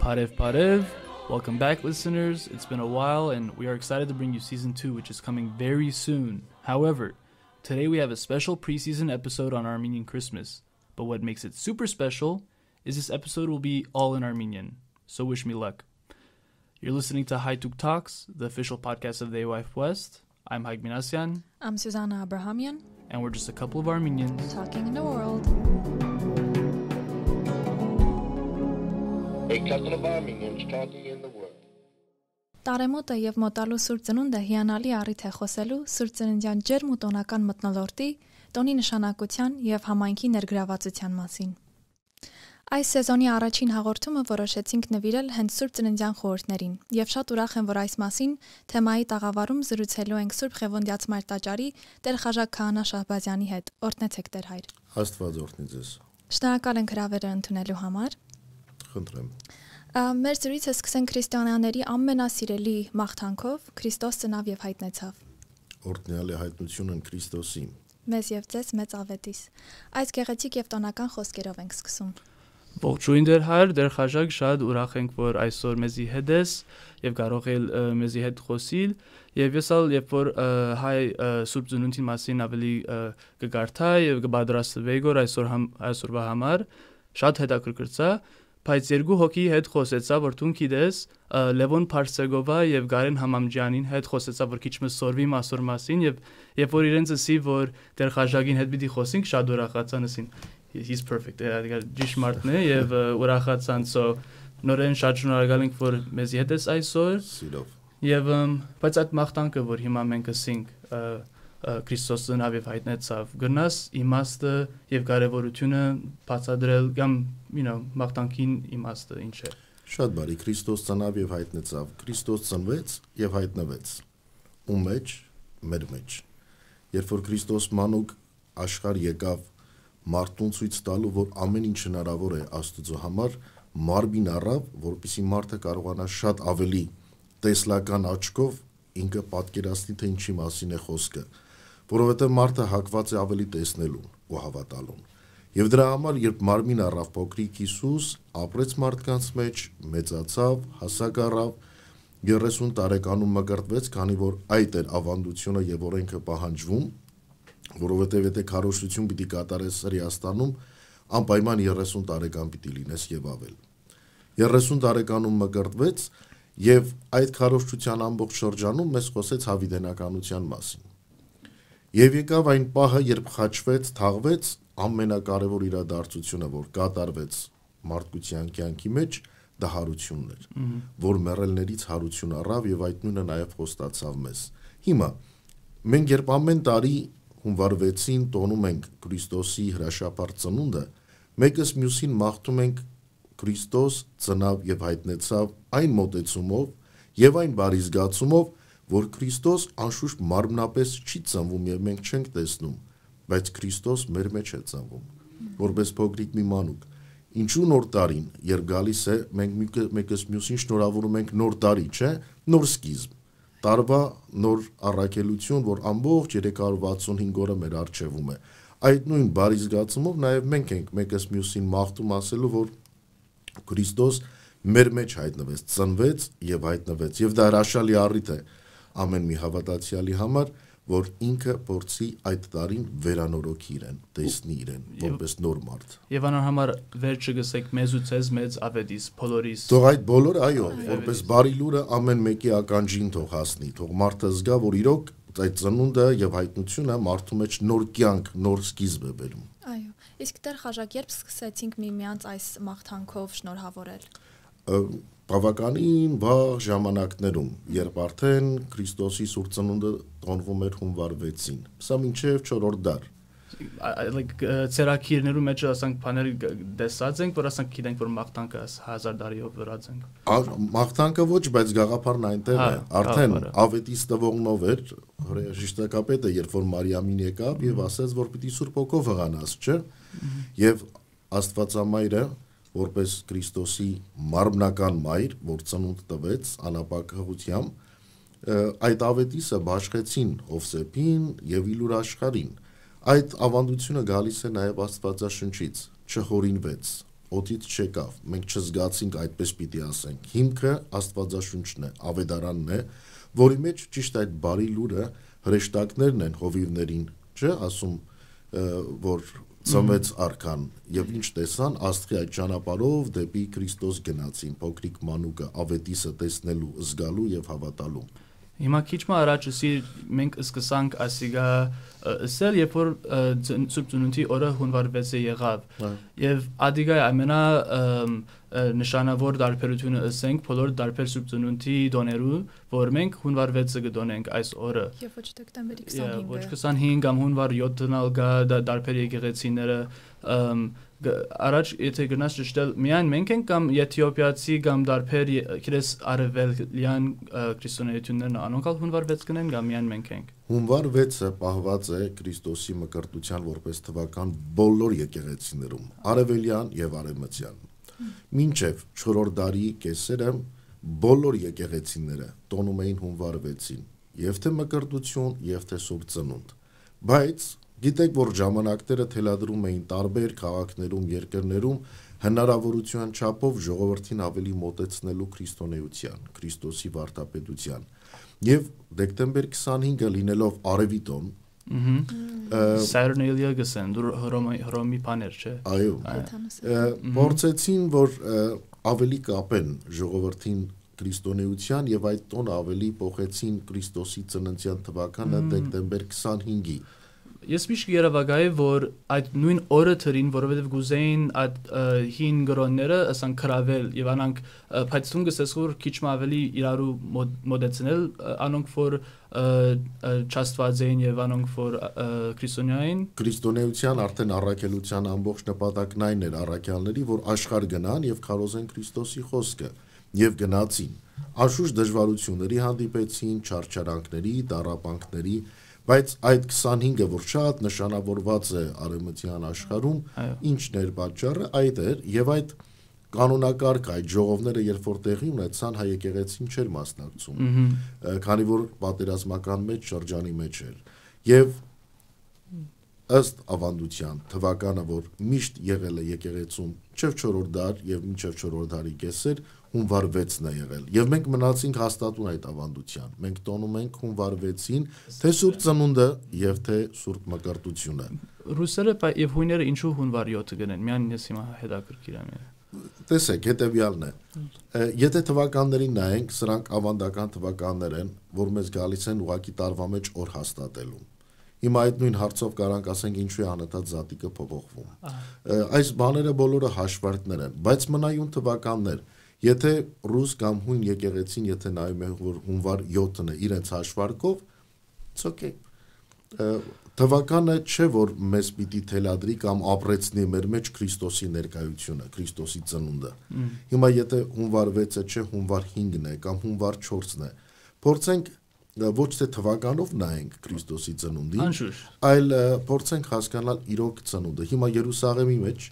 Parev. Welcome back, listeners. It's been a while, and we are excited to bring you Season 2, which is coming very soon. However, today we have a special preseason episode on Armenian Christmas. But what makes it super special is this episode will be all in Armenian. So wish me luck. You're listening to Haituk Talks, the official podcast of the AYF West. I'm Haig Minasyan. I'm Susanna Abrahamian. And we're just a couple of Armenians talking in the world. A couple of Armenians talking in the world. Տարեմոտը եւ մոտալու սուրբ ծնունդը հիանալի առիթ է խոսելու սուրբ ծննդյան ջերմ ու տոնական մթնոլորտի, տոնի նշանակության եւ համայնքի ներգրավվածության մասին։ Այս սեզոնի առաջին հաղորդումը որոշեցինք նվիրել հենց սուրբ ծննդյան խորհուրդներին եւ շատ ուրախ եմ, որ այս մասին թեմայի տաղավարում զրուցելու ենք Սուրբ Խևոնդյաց Մարտաճարի Տեր Խաժակ Քահանա Շահբազյանի հետ։ Օրհնեցեք Տեր հայր։ Աստված օրհնի ձեզ։ Շնորհակալ ենք հրավերը ընդունելու համար։ Խնդրեմ։ Մեր զրույցը սկսենք քրիստոնյաների ամենասիրելի մաղթանքով՝ Քրիստոս ծնավ եւ հայտնեցավ։ Օրհնյալ է հայտնությունն Քրիստոսի։ Մեզ եւ ձեզ մեծ ավետիս։ Այս գեղեցիկ եւ տոնական խոսքերով ենք սկսում։ Ողջույն Տեր հայր, Տեր Խաժակ, շատ ուրախ ենք, որ այսօր մեզի հետ ես եւ կարող ես մեզի հետ խոսիլ եւ ես ալ երբ որ հայ սուրբ ծնունդի մասին ավելի կգարթա եւ կբادرացվեի գոր այսօրվա համար շատ հետաքրքրծա, բայց երկու հոգի հետ խոսեցա, որ դու գիտես Լևոն Փարսեգովա եւ Գարեն Համամջյանին հետ խոսեցա, որ քիչ մը սորվի մասոր մասին եւ երբ որ իրենց ասի, որ Տեր Խաժակին հետ պիտի խոսենք, շատ ուրախացան ասին he's perfect. Ճիշտ մարդն է եւ ուրախացան, so նորեն շատ շնորհակալ ենք, որ մեզի հետ ես այսօր։ Սիրով։ Եւ բայց այդ մաղթանքը, որ հիմա մենք ասենք Քրիստոս ծնավ եւ հայտնեցավ, գնաս իմաստը եւ կարեւորությունը բացադրել կամ մաղթանքին իմաստը ինչ է։ Շատ բարի, Քրիստոս ծնավ եւ հայտնեցավ։ Քրիստոս ծնվեց եւ հայտնվեց։ Ում մեջ, մեր մեջ։ Երբ որ Քրիստոս մանուկ աշխարհ եկավ մարդուն ցույց տալու, որ ամեն ինչ հնարավոր է Աստծո համար, մարմին առավ, որպեսզի մարդը կարողանա շատ ավելի տեսլական աչքով ինքը պատկերացնի, թե ինչի մասին է խոսքը, որովհետև մարդը հակված է ավելի տեսնելուն ու հավատալուն։ Եվ դրա համար, երբ մարմին առավ փոքրիկ Հիսուս, ապրեց մարդկանց մեջ, մեծացավ, հասակ առավ, 30 տարեկանում մկրտվեց, քանի որ այդ էր ավանդությունը եւ օրենքը պահանջվում, որովհետև եթե քարոզություն պիտի կատարես Հրեաստանում, անպայման 30 տարեկան պիտի լինես եւ ավել։ 30 տարեկանում մկրտվեց եւ այդ քարոզության ամբողջ շրջանում մեզ խոսեց հավիտենականության մասին։ Եվ եկավ այն պահը, երբ խաչվեց, թաղվեց, ամենակարևոր իրադարձությունը, որ կատարվեց մարդկության կյանքի մեջ, դա հարությունն էր, որ մեռելներից հարություն առավ եւ այդ նույնը նաեւ խոստացավ մեզ։ Հիմա մենք երբ ամեն տարի հունվար 6-ին տոնում ենք Քրիստոսի հրաշափառ ծնունդը, մեկս մյուսին մաղթում ենք Քրիստոս ծնավ եւ հայտնեցավ այն մոտեցումով եւ այն բարի զգացումով, որ Քրիստոս անշուշտ մարմնապես չի ծնվում եւ մենք չենք տեսնում, բայց Քրիստոս մեր մեջ է ծնվում, որպես փոքրիկ մի մանուկ։ Ինչու նոր տարին, երբ գալիս է, մենք մեկս մյուսին շնորհավորում ենք նոր տարի, չէ՞, նոր սկիզբ։ Տարվա նոր առաքելություն, որ ամբողջ 365 օրը մեր առջևում է։ Այդ նույն բարի զգացումով նաև մենք ենք մեկս մյուսին մաղթում ասելու, որ Քրիստոս մեր մեջ հայտնվեց, ծնվեց եւ հայտնվեց։ Եվ դա հրաշալի առիթ է ամեն մի հավատացյալի համար, որ ինքը փորձի այդ տարին վերանորոգի իրեն, տեսնի իրեն, որպես նոր մարդ։ Եվ անոր համար վերջը գսեք մեզ ու ցեզ մեծ ավետիս բոլորիս։ Թող այդ բոլորը, այո, որպես բարի լուրը ամեն մեկի ականջին թող հասնի, թող մարդը զգա, որ իրոք այդ ծնունդը եւ հայտնությունը մարդու մեջ նոր կյանք, նոր սկիզբ է բերում։ Այո, իսկ Տեր Խաժակ, երբ սկսեցինք միմյանց այս մաղթանքով շնորհավորել։ Բավականին վաղ ժամանակներում, երբ արդեն Քրիստոսի սուրբ ծնունդը տոնվում էր հունվար 6-ին, սա մինչև 4-րդ դար։ Ցերակիրներու մեջ ասենք բաներ դեսած ենք, որ ասենք գիտենք, որ մաղթանքը 1000 տարիով վրած ենք։ Մաղթանքը ոչ, բայց գաղափարն այնտեղ է, արդեն ավետիս տվողնով էր հրեշտակապետը, երբ որ Մարիամին եկավ եւ ասաց, որ պիտի Սուրբ Հոգով հղանաս, չէ՞։ Եվ Աստվածամայրը որպես Քրիստոսի մարմնական մայր, որ ծնունդ տվեց անապակ հղությամբ, այդ ավետիսը բաշխեցին Հովսեփին եւ Իլուր աշխարհին։ Այդ ավանդությունը գալիս է նաեւ Աստվածաշնչից, չհորինվեց, օդից չեկավ, մենք չզգացինք այդպես պիտի ասենք։ Հիմքը Աստվածաշունչն է, ավետարանն է, որի մեջ ճիշտ այդ բարի լուրը հրեշտակներն են հովիվներին, չէ, ասում, որ ծնվեց արքան եւ ինչ տեսան, աստղի այդ ճանապարհով դեպի Քրիստոս գնացին, փոքրիկ մանուկը ավետիսը տեսնելու, զգալու եւ հավատալու։ Հիմա քիչ առաջ մենք սկսանք ասիգա ասել, երբ որ Սուրբ Ծնունդի օրը հունվար 6-ը եղավ։ Եվ ադիգա ամենա նշանավոր դարբերությունը ասենք բոլոր դարբեր Սուրբ Ծնունդի դոներու, որ մենք հունվար 6-ը կդոնենք այս օրը։ Եվ ոչ դեկտեմբերի 25-ը։ Ոչ 25 կամ հունվար 7-ն ալ գա դարբեր եկեղեցիները առաջ եթե գնաց ճշտել միայն մենք ենք կամ եթիոպիացի կամ դարբեր քրես արևելյան քրիստոնեություններն անոնքալ հունվար 6 կնեն կամ միայն մենք ենք։ Հունվար 6-ը պահված է Քրիստոսի մկրտության որպես թվական բոլոր եկեղեցիներում, արևելյան եւ արևմտյան։ Մինչև 4-րդ դարի կեսերը բոլոր եկեղեցիները տոնում էին հունվար 6-ին, եւ թե մկրտություն, եւ թե Սուրբ Ծնունդ։ Բայց գիտեք, որ ժամանակները թելադրում էին տարբեր քաղաքներում, երկրներում հնարավորության չափով ժողովրդին ավելի մոտեցնելու քրիստոնեության, Քրիստոսի վարդապետության։ Եվ դեկտեմբեր 25-ը լինելով արևի տոն, Saturnalia գսեն դու հռոմի բաներ, չէ։ Այո։ Փորձեցին, որ ավելի կապեն ժողովրդին քրիստոնեության եւ այդ տոնը ավելի փոխեցին Քրիստոսի ծննդյան թվականը դեկտեմբեր 25-ի։ Ես միշտ երևակայ որ այդ նույն օրը թրին, որովհետև գուզեին այդ հին գրոնները ասան քրավել եւ անանք փայտուն գսես որ քիչ ավելի իրարու մոդեցնել անոնք որ չաստված էին եւ անոնք որ քրիստոնեության արդեն առաքելության ամբողջ նպատակն այն էր առաքյալների, որ աշխարհ գնան եւ քարոզեն Քրիստոսի խոսքը եւ գնացին։ Անշուշտ դժվարությունների հանդիպեցին, չարչարանքների, տառապանքների, բայց այդ 25-ը, որ շատ նշանավորված է արևմտյան աշխարհում, ինչն էր պատճառը, այդ էր եւ այդ կանոնակարգ այդ ժողովները երբ որ տեղի ունեցան, հայ եկեղեցին չէր մասնակցում, քանի որ պատերազմական մեջ շրջանի մեջ էր։ Եվ ըստ ավանդության թվականը, որ միշտ եղել է եկեղեցում մինչև 4-րդ դար եւ մինչև 4-րդ դարի կեսեր, հունվար 6-ն է եղել։ Եվ մենք մնացինք հաստատուն այդ ավանդության։ Մենք տոնում ենք հունվար 6-ին թե Սուրբ Ծնունդը եւ թե Սուրբ Մկրտությունը։ Ռուսերը եւ հույները ինչու հունվար 7-ը գնեն։ Միայն ես հիմա հետաքրքիր եմ։ Տեսեք, հետեւյալն է։ Եթե թվականներին նայենք, սրանք ավանդական թվականներ են, որ մեզ գալիս են ուղակի տարվա մեջ օր հաստատելու։ Հիմա այդ նույն հարցով կարանք ասենք ինչու է անընդհատ զատիկը փոփոխվում։ Այս բաները բոլորը հաշվարկներ են, բայց մնայուն թվականներ։ Եթե ռուս կամ հույն եկեղեցին, եթե նայում են որ հունվար 7-ն է իրենց հաշվարկով, it's okay։ Թվականը չէ որ մեզ պիտի թելադրի կամ ապրեցնի մեր մեջ Քրիստոսի ներկայությունը, Քրիստոսի ծնունդը։ Հիմա եթե հունվար 6-ը չէ, հունվար 5-ն է կամ հունվար 4-ն է, փորձենք ոչ թե թվականով նայենք Քրիստոսի ծնունդին, այլ փորձենք հասկանալ իրոք ծնունդը։ Հիմա Երուսաղեմի մեջ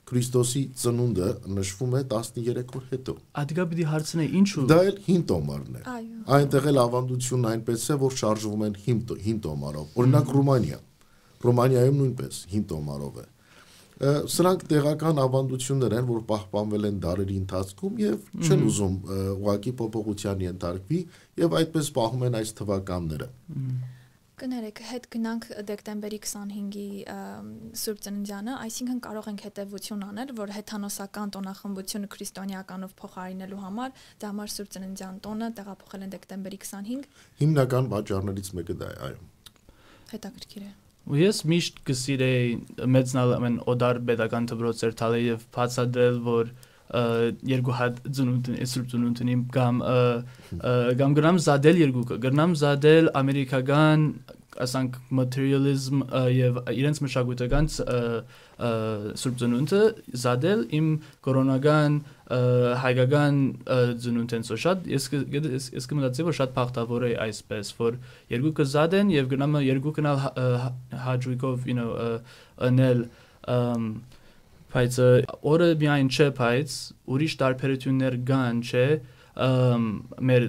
Քրիստոսի ծնունդը նշվում է 13 օր հետո։ Ադիգա պիտի հարցնե ինչու։ Դա էլ հին տոմարն է։ Այնտեղ էլ ավանդությունն այնպես է, որ շարժվում են հին տոմարով։ Օրինակ Ռոմանիայում նույնպես հին տոմարով է։ Սրանք տեղական ավանդություններ են, որ պահպանվել են դարերի ընթացքում եւ չեն ուզում ուղակի փոփոխության ենթարկվի եւ այդպես պահում են այս թվականները։ Կներեք, հետ գնանք դեկտեմբերի 25-ի Սուրբ Ծննդյանը, այսինքն կարող ենք հետևություն անել, որ հեթանոսական տոնախմբությունը քրիստոնեականով փոխարինելու համար դա համար Սուրբ Ծննդյան տոնը տեղափոխել են դեկտեմբերի 25։ Հիմնական պատճառներից մեկը դա է, այո։ Հետաքրքիր է։ Ու ես միշտ կսիրեի մեծնալ ամեն օդար pedagogan դպրոցեր տալը եւ բացատրել, որ երկու հատ Սուրբ Ծնունդին կամ գրամ զադել երկուքը, գրնամ զադել ամերիկական, ասանք materialism եւ իրենց մշակութական Սուրբ Ծնունդը զադել իմ կորոնական հայկական ծնունդեն շատ ես կմտածեի որ շատ բախտավոր է այսպես որ երկուքը զադեն եւ գնամ երկուքն հաջուիկով անել բայց օրը միայն չէ բայց ուրիշ տարբերություններ կան չէ մեր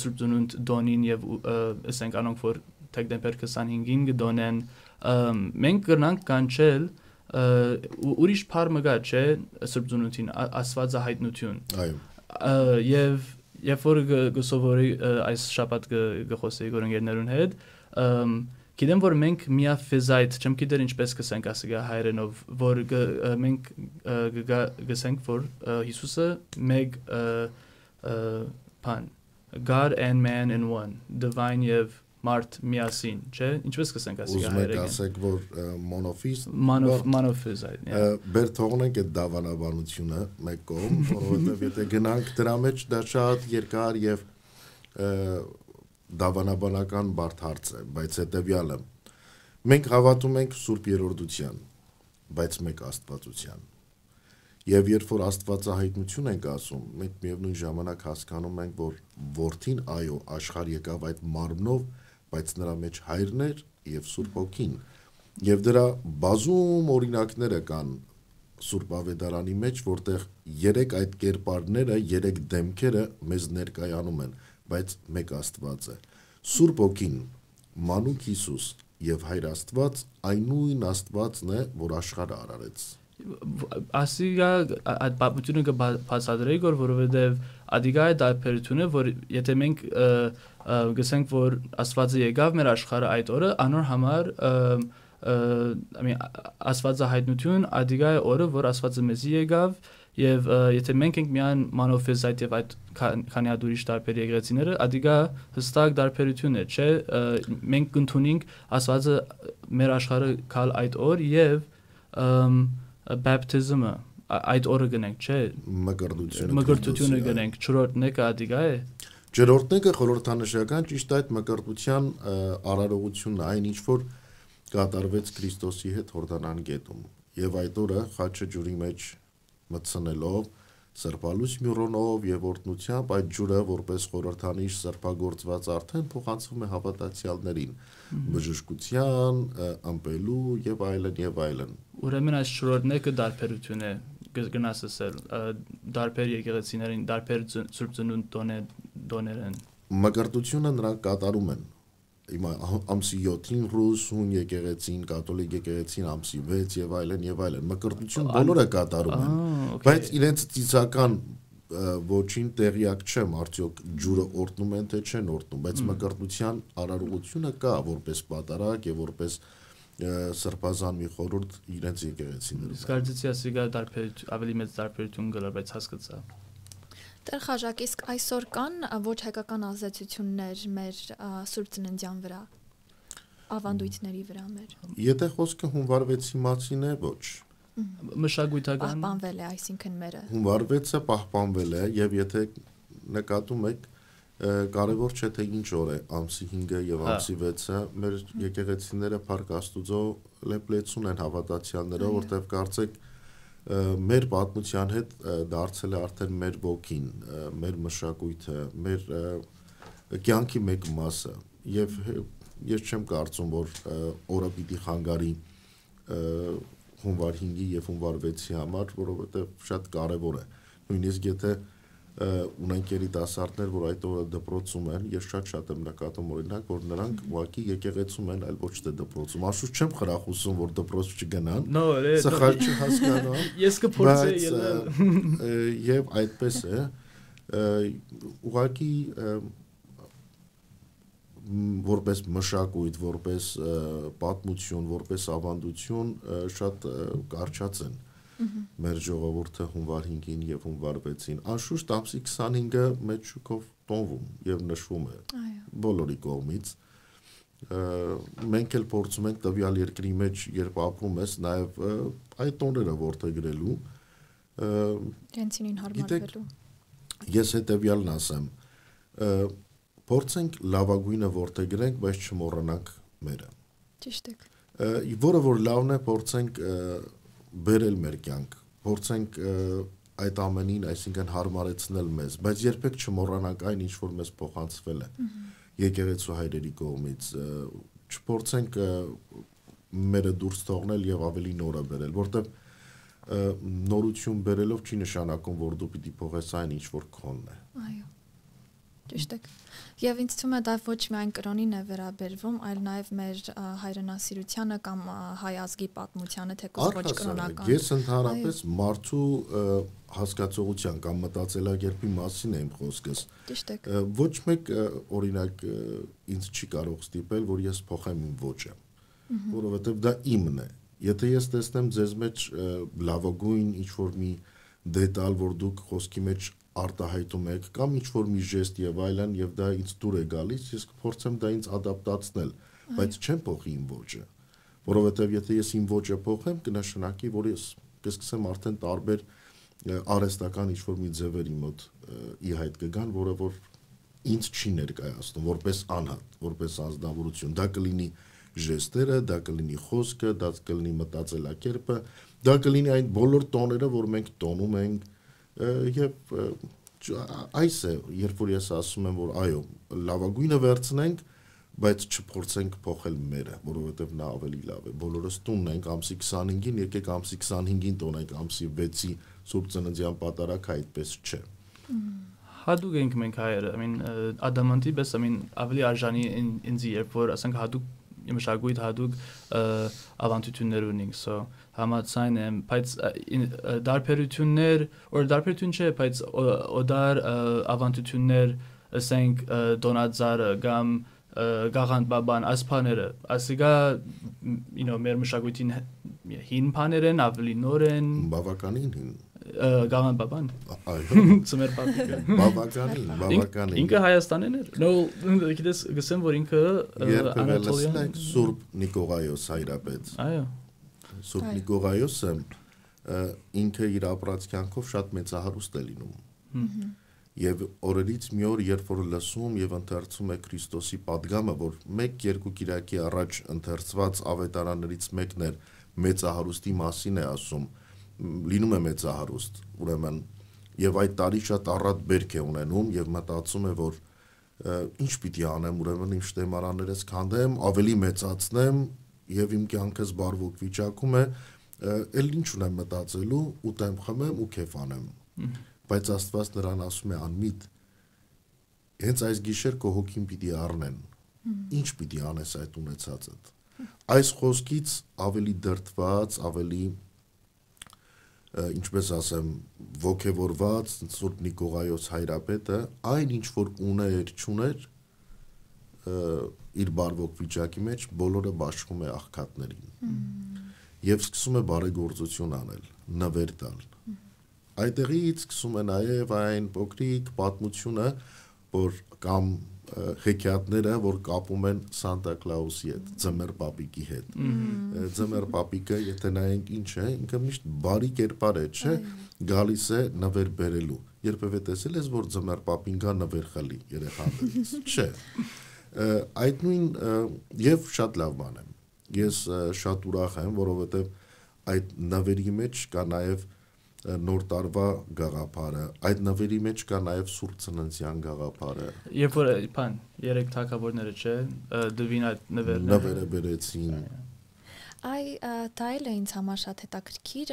Սուրբ Ծնունդ դոնին եւ ասենք անոնք որ դեկտեմբեր 25-ին կդոնեն մենք կրնանք կանչել ուրիշ բառ մգա չէ սրբզունությունին աստվածը հայտնություն Այո եւ որ գսովորի այս շաբաթ գխոսեի գորընկերներուն հետ գիտեմ որ մենք միաֆիզայտ չեմ գիտեր ինչպես կսենք ասիգա հայերենով որ մենք գսենք որ Հիսուսը մեկ բան God and man in one divine եւ մարդ միասին չէ ինչպես կսենք ասիգա հայերեն ուզում եք ասեք որ մոնոֆիզտ monophysite բեր թողնենք այդ դավանաբանությունը մեկ կողմ որովհետեւ եթե գնանք դրա մեջ դա շատ երկար եւ դավանաբանական բարդ հարց է բայց հետեւյալը մենք հավատում ենք Սուրբ Երորդության բայց մեկ Աստվածության եւ երբ որ Աստվածահայտնություն ենք ասում մենք միևնույն ժամանակ հասկանում ենք որ որդին այո աշխարհ եկավ այդ մարմնով բայց նրա մեջ հայրն էր եւ Սուրբ Հոգին եւ դրա բազում օրինակները կան Սուրբ Ավետարանի մեջ որտեղ երեք այդ կերպարները երեք դեմքերը մեզ ներկայանում են բայց մեկ Աստված է Սուրբ Հոգին մանուկ Հիսուս եւ Հայր Աստված այն նույն Աստվածն է որ աշխարհը արարեց ասիգա այդ բապությունը կբացատրեի որովհետեւ ադիգա է դարբերությունը որ եթե մենք գսենք որ Աստվածը եկավ մեր աշխարհը այդ օրը անոր համար աստվածահայտնություն ադիգա է օրը որ Աստվածը մեզի եկավ եւ եթե մենք ենք միան monophysite եւ այդ քանի հատ ուրիշ տարբեր եկեղեցիները ադիգա հստակ դարբերություն է չէ մենք ընդունենք Աստվածը մեր աշխարհը կալ այդ օր եւ baptism-ը այդ օրը գնենք չէ մկրտությունը գնենք չորրորդն է ադիգա է Ջրորդնեկը խորհրդանշական ճիշտ այդ մկրտության արարողությունն այն ինչ որ կատարվեց Քրիստոսի հետ Հորդանան գետում եւ այդ օրը խաչը ջուրի մեջ մտցնելով սրբալույս մյուրոնով եւ օրհնությամբ այդ ջուրը որպես խորհրդանիշ սրբագործված արդեն փոխանցվում է հավատացյալներին բժշկության, ըմպելու եւ այլն Ուրեմն այս չորրորդնեկը դարբերություն է գնաս ասել դարբեր եկեղեցիներին դարբեր Սուրբ Ծնունդ դոներեն Մկրտությունը նրանք կատարում են Հիմա ամսի 7-ին ռուս հուն եկեղեցին կաթոլիկ եկեղեցին ամսի 6 եւ այլն մկրտություն բոլորը կատարում են բայց իրենց ծիսական ոչին տեղյակ չեմ արդյոք ջուրը օրտնում են թե չեն օրտնում բայց մկրտության արարողությունը կա որպես պատարակ եւ որպես սրբազան մի խորհուրդ իրենց եկեղեցիներում իսկ արդյոք ասիգա ավելի մեծ դարբերություն գլար բայց հասկացա Տեր Խաժակ, իսկ այսօր կան ոչ հայկական ազդեցություններ մեր Սուրբ Ծննդյան վրա, ավանդույթների վրա մեր։ Եթե խոսքը հունվար 6-ի մասին է, ոչ։ Մշակութական պահպանվել է, այսինքն մերը։ Հունվար 6-ը պահպանվել է եւ եթե նկատում եք կարևոր չէ թե ինչ օր է, ամսի 5-ը եւ ամսի 6-ը մեր եկեղեցիները Փառք Աստուծո լեփլեցուն են հավատացյալները, որտեղ կարծեք մեր պատմության հետ դարձել է արդեն մեր ոգին, մեր մշակույթը, մեր կյանքի մեկ մասը եւ ես չեմ կարծում որ օրը պիտի խանգարի հունվար 5-ի եւ հունվար 6-ի համար, որովհետեւ շատ կարեւոր է։ Նույնիսկ եթե ունենք երիտասարդներ, որ այդ օրը դպրոցում են, ես շատ եմ նկատում օրինակ, որ նրանք ուղղակի եկեղեցում են, այլ ոչ թե դպրոցում։ Անշուշտ չեմ խրախուսում, որ դպրոց չգնան։ Սխալ չհասկանամ։ Ես կփորձեի ելնել։ Եվ այդպես է, ուղղակի որպես մշակույթ, որպես պատմություն, որպես ավանդություն շատ կարճած են մեր ժողովուրդը հունվար 5-ին եւ հունվար 6-ին անշուշտ ամսի 25-ը մեծ շուկով տոնվում եւ նշվում է բոլորի կողմից մենք էլ փորձում ենք տվյալ երկրի մեջ երբ ապրում ես նաեւ այդ տոները որդեգրելու իրենցին հարմարվելու ես հետեւյալն ասեմ փորձենք լավագույնը որդեգրենք բայց չմոռանանք մերը ճիշտ եք որը որ լավն է փորձենք բերել մեր կյանք, փորձենք այդ ամենին, այսինքն հարմարեցնել մեզ, բայց երբեք չմոռանանք այն, ինչ որ մեզ փոխանցվել է եկեղեցու հայրերի կողմից, չփորձենք մերը դուրս թողնել եւ ավելի նորը բերել, որտեղ նորություն բերելով չի նշանակում, որ դու պիտի փոխես այն, ինչ որ քոնն է։ Այո։ Ճիշտ է։ Եվ ինձ թվում է դա ոչ միայն կրոնին է վերաբերվում, այլ նաև մեր հայրենասիրությանը կամ հայ ազգի պատմությանը, թեկուզ ոչ կրոնական։ Ես ընդհանրապես մարդու հասկացողության կամ մտածելակերպի մասին եմ խոսքս։ Ճիշտ է։ Ոչ մեկ օրինակ ինձ չի կարող ստիպել, որ ես փոխեմ իմ ոճը, որովհետև դա իմն է։ Եթե ես տեսնեմ ձեզ մեջ լավագույն ինչ-որ մի դետալ, որ դուք խոսքի մեջ արտահայտում եք կամ ինչ-որ մի ժեստ եւ այլն եւ դա ինձ դուր է գալիս, ես կփորձեմ դա ինձ ադապտացնել, բայց չեմ փոխի իմ ոճը, որովհետեւ եթե ես իմ ոճը փոխեմ, կնշանակի, որ ես կսկսեմ արդեն տարբեր արհեստական ինչ-որ մի ձևերի մոտ ի հայտ կգան, որը որ ինձ չի ներկայացնում որպես անհատ, որպես անձնավորություն, դա կլինի ժեստերը, դա կլինի խոսքը, դա կլինի մտածելակերպը, դա կլինի այն բոլոր տոները, որ մենք տոնում ենք եւ այս է, երբ որ ես ասում եմ, որ այո, լավագույնը վերցնենք, բայց չփորձենք փոխել մերը, որովհետեւ նա ավելի լավ է։ Բոլորս տունն ենք ամսի 25-ին, եկեք ամսի 25-ին տոնենք, ամսի 6-ի Սուրբ Ծննդյան պատարագ այդպես չէ։ Հատուկ ենք մենք հայերը, ադամանտի պես, ավելի արժանի ինձ, երբ որ ասենք հատուկ մշակույթ հատուկ ավանդություններ ունենք, so համաձայն եմ, բայց դարբերություններ, որ դարբերություն չէ, բայց օդար ավանդություններ, ասենք դոնաձարը կամ գաղանդ բաբան, այս բաները, ասիկա մեր մշակույթին հին բաներ են, ավելի նոր են, բավականին հին, գաղանդ բաբան, ծմեր պապիկը, բավականին, ինքը Հայաստանեն էր, գիտես գսեմ, որ ինքը երբևէ լսել եք Սուրբ Նիկողայոս հայրապետ, Սուրբ Նիկողայոսը ինքը իր ապրած կյանքով շատ մեծահարուստ է լինում եւ օրերից մի օր երբ որ լսում եւ ընթերցում է Քրիստոսի պատգամը, որ 1-2 կիրակի առաջ ընթերցված ավետարաններից մեկն էր մեծահարուստի մասին է ասում, լինում է մեծահարուստ, ուրեմն եւ այդ տարի շատ առատ բերք է ունենում եւ մտածում է, որ ինչ պիտի անեմ, ուրեմն իմ շտեմարաններս քանդեմ, ավելի մեծացնեմ եւ իմ կյանքս բարվոք վիճակում է, էլ ինչ ունեմ մտածելու, ուտեմ, խմեմ ու քեֆ անեմ։ Բայց Աստված նրան ասում է անմիտ, հենց այս գիշեր քո հոգին պիտի առնեն, ինչ պիտի անես այդ ունեցածդ։ Այս խոսքից ավելի դրդված, ավելի ինչպես ասեմ, ոգևորված Սուրբ Նիկողայոս հայրապետը այն ինչ որ ուներ, չուներ իր բարվոք վիճակի մեջ բոլորը բաշխում է աղքատներին եւ սկսում է բարեգործություն անել, նվեր տալ։ Այդտեղից սկսում է նաև այն փոքրիկ պատմությունը, որ կամ հեքիաթները, որ կապում են Սանտա Կլաուսի հետ, Ձմեռ պապիկի հետ։ Ձմեռ պապիկը, եթե նայենք ինչ է, ինքը միշտ բարի կերպար է, չէ, գալիս է նվեր բերելու։ Երբևէ տեսել ես, որ Ձմեռ պապին գա նվեր խլի երեխաներից, չէ։ Այդ նույն եւ շատ լավ բան է։ Ես շատ ուրախ եմ, որովհետեւ այդ նվերի մեջ կա նաև նոր տարվա գաղափարը, այդ նվերի մեջ կա նաև Սուրբ Ծննդյան գաղափարը։ Երբ որ երեք թագավորները չէ, դվին այդ նվերը բերեցին։ Դա էլ է ինձ համար շատ հետաքրքիր,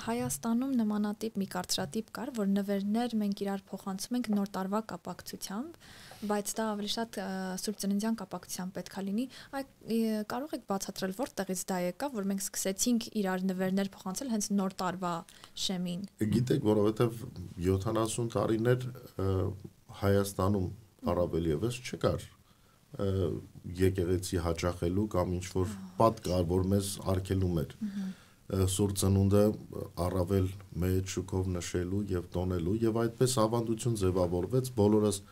Հայաստանում նմանատիպ մի կարծրատիպ կար, որ նվերներ մենք իրար փոխանցում ենք նոր տարվա կապակցությամբ, բայց դա ավելի շատ Սուրբ Ծննդյան կապակցությամբ պետք է լինի։ Կարող եք բացատրել որտեղից դա եկավ, որ մենք սկսեցինք իրար նվերներ փոխանցել հենց նոր տարվա շեմին։ Գիտեք, որովհետև 70 տարիներ Հայաստանում առավել եւս չկար եկեղեցի հաճախելու կամ ինչ որ պատ կար, որ մեզ արգելում էր Սուրբ Ծնունդը առավել մեծ շուկով նշելու եւ տոնելու եւ այդպես ավանդություն ձևավորվեց բոլորս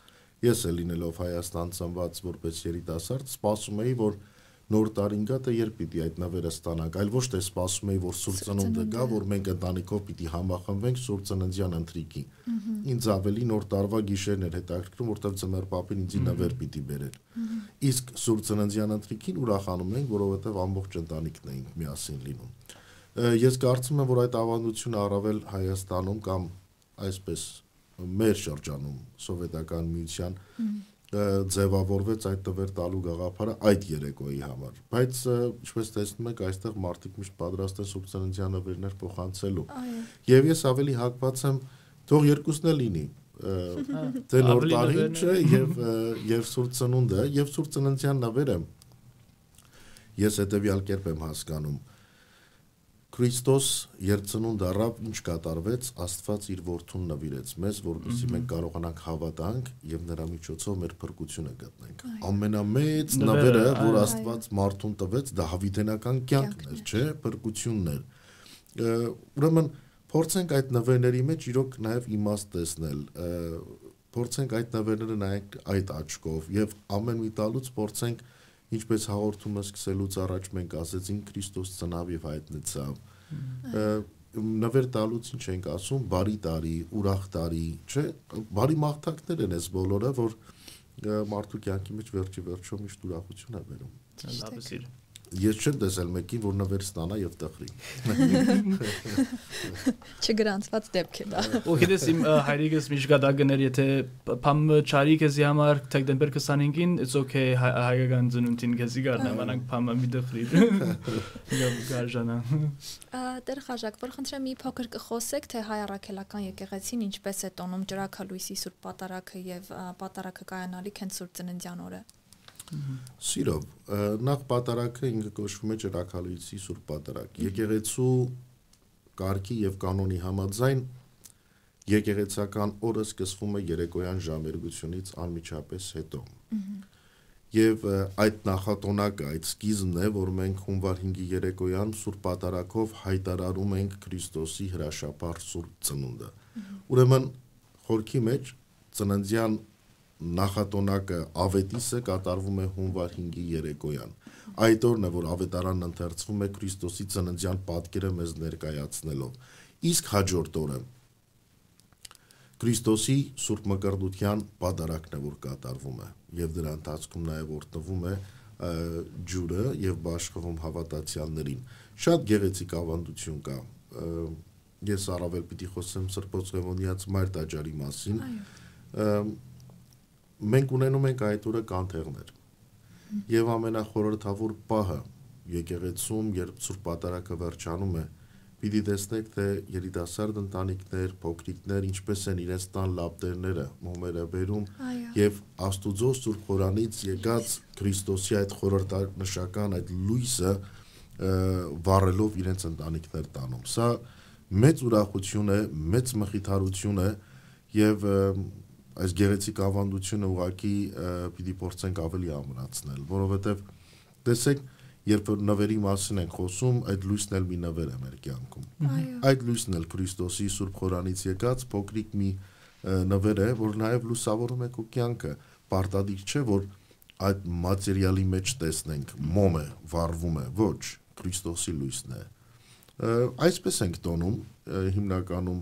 ես էլ լինելով Հայաստան ծնված որպես երիտասարդ սպասում էի որ նոր տարին գա թե երբ պիտի այդ նվերը ստանանք այլ ոչ թե սպասում էի որ Սուրբ Ծնունդը գա որ մենք ընտանիքով պիտի համախմբվենք Սուրբ Ծննդյան ընթրիքի ինձ ավելի նոր տարվա գիշերն էր հետաքրքրում որտեղ Ձմեռ պապին ինձ նվեր պիտի բերեր իսկ Սուրբ Ծննդյան ընթրիքին ուրախանում ենք որովհետեւ ամբողջ ընտանիքն էինք միասին լինում ես կարծում եմ որ այդ ավանդությունը առավել Հայաստանում կամ այսպես մեր շրջանում սովետական միության ձևավորվեց այդ տվեր տալու գաղափարը այդ երեկոյի համար բայց ինչպես տեսնում եք այստեղ մարդիկ միշտ պատրաստ են Սուրբ Ծննդյան նվերներ փոխանցելու եւ ես ավելի հակված եմ թող երկուսն էլ լինի թե նոր տարին չէ եւ սուրբ ծնունդը եւ սուրբ ծննդյան նվերը ես հետեւյալ կերպ եմ հասկանում Քրիստոս երբ ծնունդ առավ ինչ կատարվեց Աստված իր որդուն նվիրեց մեզ որպեսզի մենք կարողանանք հավատանք եւ նրա միջոցով մեր փրկությունը գտնենք ամենամեծ նվերը որ Աստված մարդուն տվեց դա հավիտենական կյանքն էր չէ փրկությունն էր ուրեմն փորձենք այդ նվերների մեջ իրոք նաեւ իմաստ տեսնել փորձենք այդ նվերները նայենք այդ աչքով եւ ամեն մի տալուց փորձենք Ինչպես հաղորդումը սկսելուց առաջ մենք ասեցինք Քրիստոս ծնավ եւ հայտնեցավ։ Նվեր տալուց ինչ ենք ասում, բարի տարի, ուրախ տարի, չէ՞։ Բարի մաղթանքներ են այս բոլորը, որ մարդու կյանքի մեջ վերջո միշտ ուրախություն է բերում։ Ես չեմ տեսել մեկին, որ նվեր ստանա եւ տխրի։ Չգրանցված դեպք է դա։ Ու գիտես իմ հայրիկս միջգադակներ եթե փամ չարի քեզի համար դեկտեմբեր 25-ին it's okay հայկական ծնունդին քեզի գարնա մանանք փամը մի տխրի։ Եվ գարժանա։ Դեր խաժակ, որ խնդրեմ մի փոքր կխոսեք թե հայ առաքելական եկեղեցին ինչպես է տոնում ջրաքալույսի սուրբ պատարագը եւ պատարագը կայանալիք հենց սուրբ ծննդյան օրը։ Սիրով, նախ պատարագը ինքը կոչվում է ջրաքալույսի սուրբ պատարագ։ Եկեղեցու կարգի եւ կանոնի համաձայն եկեղեցական օրը սկսվում է երեկոյան ժամերգությունից անմիջապես հետո։ Եվ այդ նախատոնակը, այդ սկիզբն է, որ մենք հունվար 5-ի երեկոյան սուրբ պատարագով հայտարարում ենք Քրիստոսի հրաշափառ սուրբ ծնունդը։ Ուրեմն խորքի մեջ ծննդյան նախատոնակը ավետիսը կատարվում է հունվար 5-ի երեկոյան։ Այդ օրն է, որ ավետարանն ընթերցվում է Քրիստոսի ծննդյան պատկերը մեզ ներկայացնելով։ Իսկ հաջորդ օրը Քրիստոսի սուրբ մկրտության պատարագն է, որ կատարվում է, եւ դրա ընթացքում նաեւ օրտնվում է ջուրը եւ բաշխվում հավատացյալներին։ Շատ գեղեցիկ ավանդություն կա։ Ես առավել պիտի խոսեմ Սրբոց Ղևոնդիաց Մայր տաճարի մասին։ Մենք ունենում ենք այդ օրը կանթեղներ եւ ամենախորհրդավոր պահը եկեղեցում երբ սուրբ պատարագը վերջանում է պիտի տեսնեք թե երիտասարդ ընտանիքներ, փոքրիկներ ինչպես են իրենց տան լապտերները, մոմերը բերում եւ Աստուծո սուրբ խորանից եկած Քրիստոսի այդ խորհրդանշական այդ լույսը վառելով իրենց ընտանիքներ տանում։ Սա մեծ ուրախություն է, մեծ մխիթարություն է եւ այս գեղեցիկ ավանդությունը ուղղակի պիտի փորձենք ավելի ամրացնել, որովհետև տեսեք, երբ որ նվերի մասին ենք խոսում, այդ լույսն էլ մի նվեր է մեր կյանքում։ Այդ լույսն էլ Քրիստոսի սուրբ խորանից եկած փոքրիկ մի նվեր է, որ նաև լուսավորում է քո կյանքը։ Պարտադիր չէ, որ այդ մատերիալի մեջ տեսնենք մոմ է, վառվում է, ոչ, Քրիստոսի լույսն է։ Այսպես ենք տոնում հիմնականում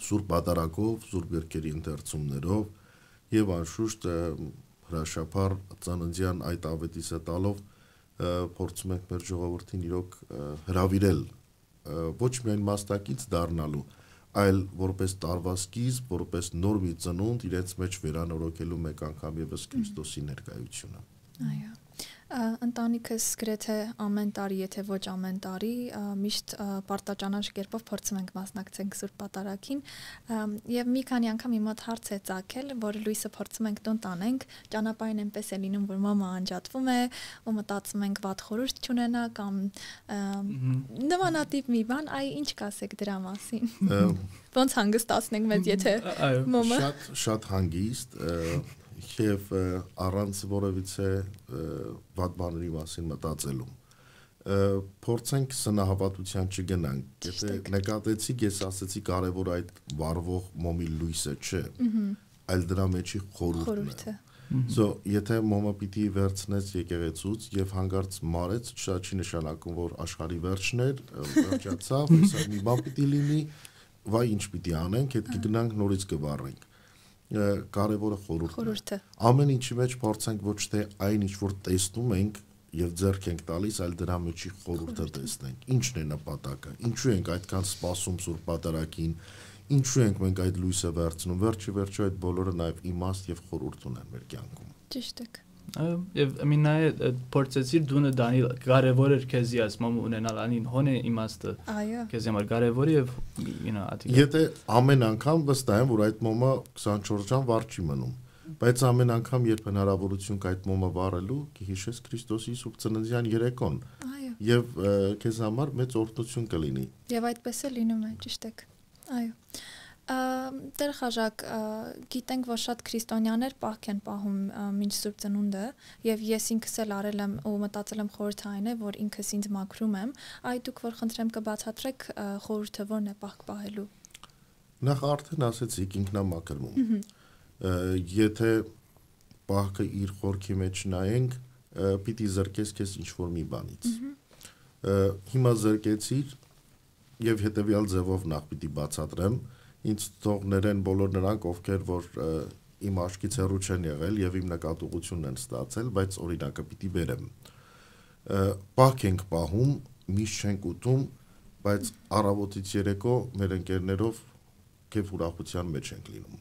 սուրբ պատարագով, սուրբ գրքերի ընթերցումներով եւ անշուշտ հրաշափառ ծննդյան այդ ավետիսը տալով փորձում ենք մեր ժողովրդին իրոք հրավիրել ոչ միայն մասնակից դառնալու, այլ որպես տարվա սկիզբ, որպես նոր մի ծնունդ իրենց մեջ վերանորոգելու մեկ անգամ եւս Քրիստոսի ներկայությունը։ Այո։ Ընտանիքս գրեթե ամեն տարի, եթե ոչ ամեն տարի, միշտ պարտաճանաչ կերպով փորձում ենք մասնակցենք Սուրբ Պատարագին, եւ մի քանի անգամ իմ մոտ հարց է ծագել, որ լույսը փորձում ենք տուն տանենք, ճանապարհին այնպես է լինում, որ մամա անջատվում է, ու մտածում ենք վատ խորհուրդ չունենա կամ նմանատիպ մի բան, այ ինչ կասեք դրա մասին։ Ոնց հանգստացնենք մեզ, եթե մամա շատ հանգիստ եւ առանց որևիցե վատ բաների մասին մտածելու։ Փորձենք սնահավատության չգնանք։ Եթե նկատեցիք, ես ասեցի կարևոր այդ վառվող մոմի լույսը չէ, այլ դրա մեջի խորհուրդն է։ Եթե մոմը պիտի վերցնես եկեղեցուց եւ հանգարց մարեց, շատ չի նշանակում, որ աշխարհի վերջն էր, վերջացավ, հեսա մի բան պիտի լինի, վայ ինչ պիտի անենք, հետ կգնանք նորից կվառենք։ Կարևորը խորհուրդն է։ Ամեն ինչի մեջ փորձենք ոչ թե այն ինչ որ տեսնում ենք եւ ձեռք ենք տալիս, այլ դրա մեջի խորհուրդը տեսնենք։ Ինչն է նպատակը։ Ինչու ենք այդքան սպասում Սուրբ Պատարագին։ Ինչու ենք մենք այդ լույսը վերցնում։ Վերջի վերջո այդ բոլորը նաեւ իմաստ եւ խորհուրդ ունեն մեր կյանքում։ Ճիշտ է։ Եվ մինայ փորձեցիր դունը դանի կարևոր էր քեզի ասում ունենալ անին հոնե իմաստը Այո։ քեզի համար կարևոր եւ ատիկ Եթե ամեն անգամ վստահ եմ, որ այդ մոմը 24 ժամ վառ չի մնում, բայց ամեն անգամ երբ հնարավորություն կա այդ մոմը վառելու, կհիշես Քրիստոսի Սուրբ Ծննդյան երեկոն Այո։ եւ քեզ համար մեծ օրհնություն կլինի։ Եվ այդպես է լինում է, ճիշտ եք։ Այո։ Տեր Խաժակ, գիտենք, որ շատ քրիստոնյաներ պահք են պահում մինչ Սուրբ Ծնունդը, եւ ես ինքս էլ արել եմ ու մտածել եմ խորհրդային է, որ ինքս ինձ մաքրում եմ, այ դուք որ խնդրեմ կբացատրեք խորհուրդը որն է պահք պահելու։ Նախ արդեն ասեցիք ինքնամաքրվում։ Եթե պահքը իր խորքի մեջ նայենք, պիտի զրկես քեզ ինչ-որ մի բանից։ Հիմա զրկեցիր եւ հետեւյալ ձևով նախ պիտի բացատրեմ, ինձ թողներեն բոլոր նրանք, ովքեր որ իմ աչքից հեռու չեն եղել եւ իմ նկատողությունն են ստացել, բայց օրինակը պիտի բերեմ։ Պահք ենք պահում, միշտ չենք ուտում, բայց առավոտից երեկո մեր ընկերներով կեֆ ուրախության մեջ ենք լինում։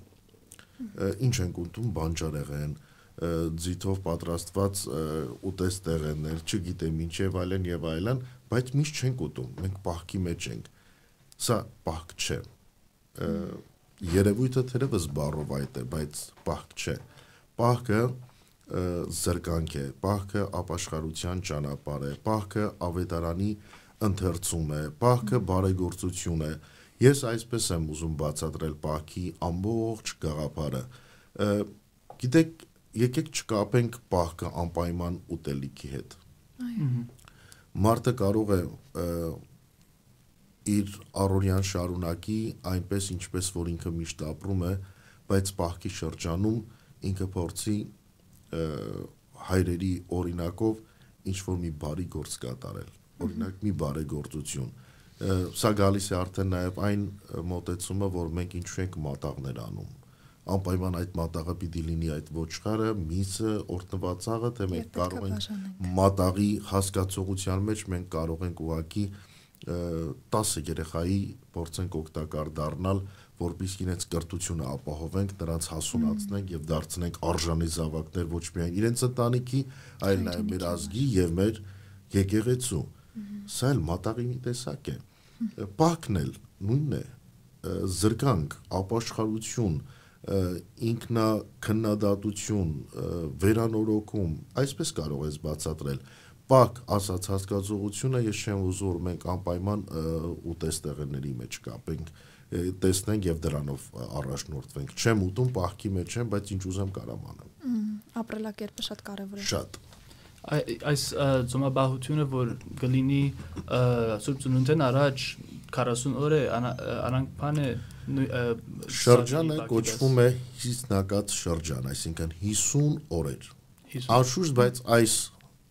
Ինչ ենք ուտում, բանջարեղեն, ձիթով պատրաստված ուտեստեղեններ, չգիտեմ ինչ եւ այլն, բայց միշտ չենք ուտում, մենք պահքի մեջ ենք։ Սա պահք չէ։ Երևույթը թերևս բառով այդ է, բայց պահք չէ։ Պահքը զրկանք է, պահքը ապաշխարության ճանապարհ է, պահքը ավետարանի ընթերցում է, պահքը բարեգործություն է։ Ես այսպես եմ ուզում բացատրել պահքի ամբողջ գաղափարը։ Գիտեք, եկեք չկապենք պահքը անպայման ուտելիքի հետ։ Մարդը կարող է իր առօրյան շարունակի այնպես ինչպես որ ինքը միշտ ապրում է, բայց պահքի շրջանում ինքը փորձի հայրերի օրինակով ինչ որ մի բարի գործ կատարել, օրինակ մի բարեգործություն։ Սա գալիս է արդեն նաև այն մոտեցումը, որ մենք ինչու ենք մատաղներ անում։ Անպայման այդ մատաղը պիտի լինի այդ ոչխարը, միսը, օրտնվածաղը, թե մենք կարող ենք մատաղի հասկացողության մեջ մենք կարող ենք ուղղակի 10 երեխայի փորձենք օգտակար դառնալ, որպեսզի իրենց կրթությունը ապահովենք, նրանց հասունացնենք եւ դարձնենք արժանի զավակներ ոչ միայն իրենց ընտանիքի, այլ նաեւ մեր ազգի եւ մեր եկեղեցու։ Սա էլ մատաղի մի տեսակ է։ Պահքն էլ նույնն է, զրկանք, ապաշխարություն, ինքնակննադատություն, վերանորոգում, այսպես կարող ես բացատրել։ Պահք ասած հասկացողությունը ես չեմ ուզում որ մենք անպայման ուտեստեղենների մեջ կապենք, տեսնենք եւ դրանով առաջնորդվենք։ Չեմ ուտում, պահքի մեջ եմ, բայց ինչ ուզեմ կարամ անեմ։ Ապրելակերպը շատ կարևոր է։ Շատ։ Այս ծոմաբահությունը որ կլինի Սուրբ Ծնունդեն առաջ 40 օր է անանք բան է շրջանը կոչվում է հիսնակած շրջան, այսինքն 50 օրեր։ Անշուշտ, բայց այս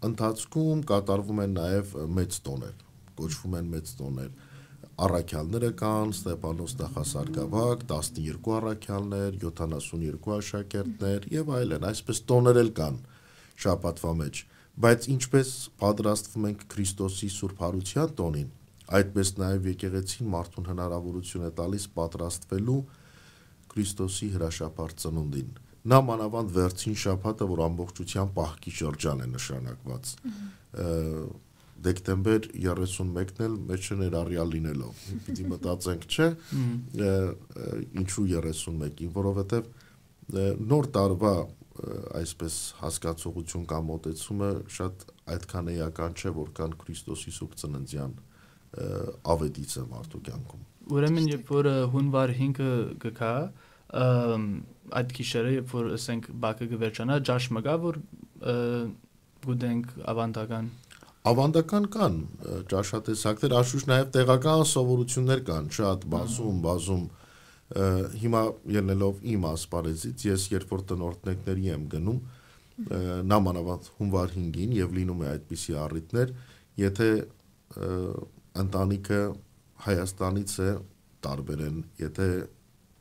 ընթացքում կատարվում են նաև մեծ տոներ, կոչվում են մեծ տոներ, առաքյալները կան, Ստեփանոս Նախասարգսակ, 12 առաքյալներ, 72 աշակերտներ եւ այլն, այսպես տոներ էլ կան շաբաթվա մեջ, բայց ինչպես պատրաստվում ենք Քրիստոսի Սուրբ Հարության տոնին, այդպես նաև եկեղեցին մարդուն հնարավորություն է տալիս պատրաստվելու Քրիստոսի հրաշափառ ծնունդին։ Նա մանավանդ վերջին շաբաթը, որ ամբողջությամբ պահքի շրջան է նշանակված, դեկտեմբեր 31-ն էլ մեջը ներառյալ լինելով, պիտի մտածենք, չէ, ինչու 31-ին, որովհետև նոր տարվա այսպես հասկացողություն կամ մոտեցումը շատ այդքան էական չէ, որքան Քրիստոսի Սուրբ Ծննդյան ավետիցը մարդու կյանքում։ Ուրեմն երբ որ հունվար 5-ը գկա, այդ գիշերը երբ որ ասենք բակը կվերջանա, ջաշ մգա որ գուտենք ավանդական կան ճաշատեսակներ, անշուշտ նաև տեղական սովորություններ կան, շատ բազում հիմա ելնելով իմ ասպարեզից, ես երբ որ տնօրտների եմ գնում, նամանավանդ հունվար 5-ին եւ լինում է այդպիսի առիթներ, եթե ընտանիքը Հայաստանից է տարբեր են, եթե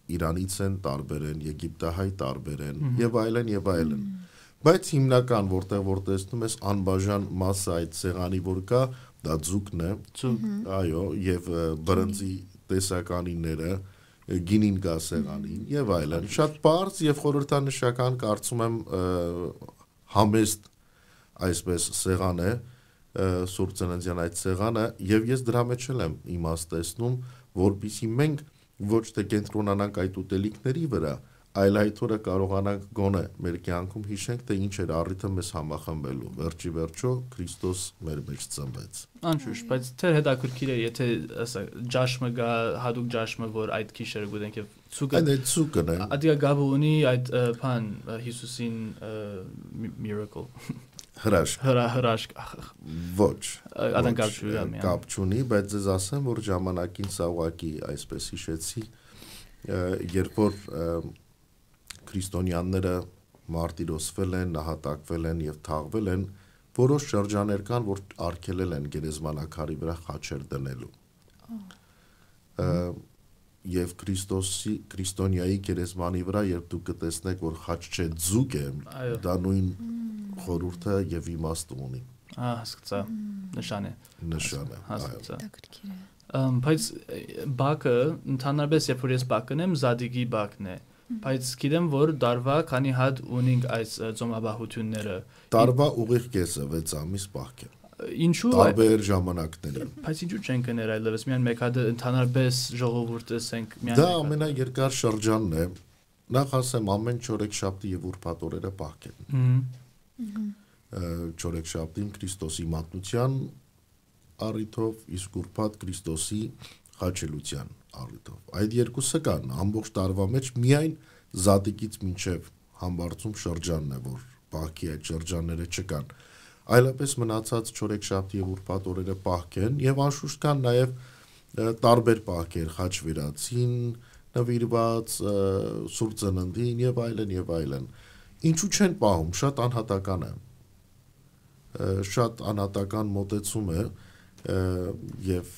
Իրանից են տարբեր են, Եգիպտահայ տարբեր են եւ այլն, բայց հիմնական որտեղ տեսնում ես անբաժան մասը այդ սեղանի որ կա, դա ձուկն է, այո, եւ բրնձի տեսականիները, գինին գա սեղանին եւ այլն, շատ բարձ եւ խորհրդանշական կարծում եմ համեստ այսպես սեղան է, Սուրբ Ծննդյան այդ սեղանը, եւ ես դրա մեջ եմ իմաստեցնում, որպեսզի մենք ոչ թե կենտրոնանանք այդ ուտելիքների վրա, այլ այդ օրը կարողանանք գոնե մեր կյանքում հիշենք, թե ինչ էր առիթը մեզ համախմբելու։ Վերջի վերջո Քրիստոս մեր մեջ ծնվեց։ Անշուշտ, բայց թե հետաքրքիր է, եթե ջաշմը գա, հadoop ջաշմը, որ այդ քիշերը գուտենք եւ ցուկը։ Այդ ցուկն է։ Ադիա գաբը ունի այդ բան Հիսուսին miracle։ Հրաշք ոչ կապ չունի, բայց ես ասեմ, որ ժամանակին սա ուղղակի այսպես հիշեցի, երբ որ քրիստոնյաները մարտիրոսվել են, նահատակվել են եւ թաղվել են, որոշ շրջաներ կան, որ արգելել են գերեզմանակարի վրա խաչեր դնելու։ Եվ քրիստոնյայի գերեզմանի վրա, երբ դուք կտեսնեք, որ խաչ չէ, ձուկ է, դա նույն խորհուրդը եւ իմաստը ունի։ Հասկացա, նշան է, հասկացա։ Բայց բակը ընդհանրապես երբ որ ես բակն եմ, Զադիգի բակն է, բայց գիտեմ որ դարվա քանի հատ ունենք այս ծոմաբահությունները։ Դարվա ուղիղ կեսը 6 ամիս բակ է։ Ինչու տարբեր ժամանակներին։ Բայց ինչու չեն կներ այլևս միայն մեկ հատ ընդհանրապես ժողովուրդը ասենք միայն։ Դա ամենաերկար շրջանն է։ Նախ ասեմ ամեն չորեքշաբթի եւ ուրբաթ օրերը բակ են։ Չորեքշաբթին Քրիստոսի մատնության առիթով, իսկ ուրբաթ Քրիստոսի խաչելության առիթով։ Այդ երկուսը կան ամբողջ տարվա մեջ, միայն Զադիկից մինչև Համբարձում շրջանն է, որ բակի այդ շրջանները չկան։ Այլապես մնացած չորեքշաբթի եւ ուրբաթ օրերը պահք են եւ անշուշտ կան նաեւ տարբեր պահքեր, խաչվիրացին, նվիրված Սուրբ Ծննդին եւ այլն եւ այլն։ Ինչու չեն պահում, շատ անհատական է։ Շատ անհատական մոտեցում է եւ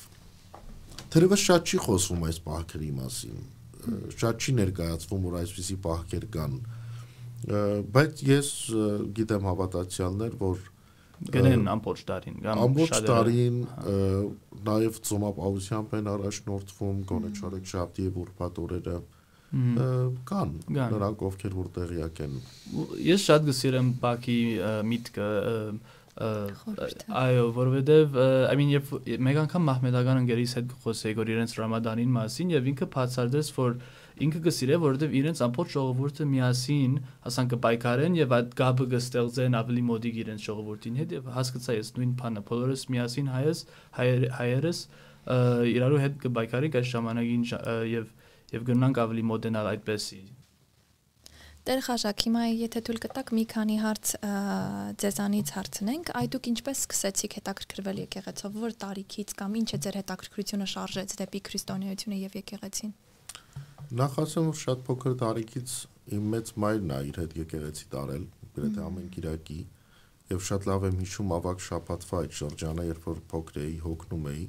թերևս շատ չի խոսվում այս պահքերի մասին, շատ չի ներկայացվում, որ այսպիսի պահքեր կան, բայց ես գիտեմ հավատացյալներ, որ գնեն ամբողջ տարին, ամբողջ տարին նաև ծոմապահությամբ են առաջնորդվում, գոնե չորեքշաբթի եւ ուրբաթ օրերը կան նրանք, ովքեր որ տեղյակ են։ Ես շատ գսիրեմ բակի միտքը այո, որովհետև I mean երբ մեկ անգամ մահմեդական ընկերից հետ խոսեի որ իրենց Ռամադանին մասին եւ ինքը բացարձեց որ ինքը գսիրե որովհետև իրենց ամբողջ ժողովուրդը միասին ասանք կպայքարեն եւ այդ գաբը կստեղծեն ավելի մոդիկ իրենց ժողովրդին հետ եւ հասկացա ես նույն բանը բոլորս միասին հայերս իրարու հետ կպայքարենք այս ժամանակին եւ գնանք ավելի մոդենալ այդպեսի։ Տեր Խաչակ, հիմա եթե թույլ կտաք մի քանի հարց ձեզանից հարցնենք, այդ դուք ինչպես սկսեցիք հետաքրքրվել եկեղեցով, որ տարիքից կամ ինչ է ձեր հետաքրքրությունը շարժեց դեպի քրիստոնեությունը եւ եկեղեցին։ Նախ ասեմ, որ շատ փոքր տարիքից իմ մեծ մայրն է իր հետ եկեղեցի տարել, գրեթե ամեն կիրակի, եւ շատ լավ եմ հիշում ավագ շաբաթվա այդ շրջանը, երբ որ փոքր էի, հոգնում էի,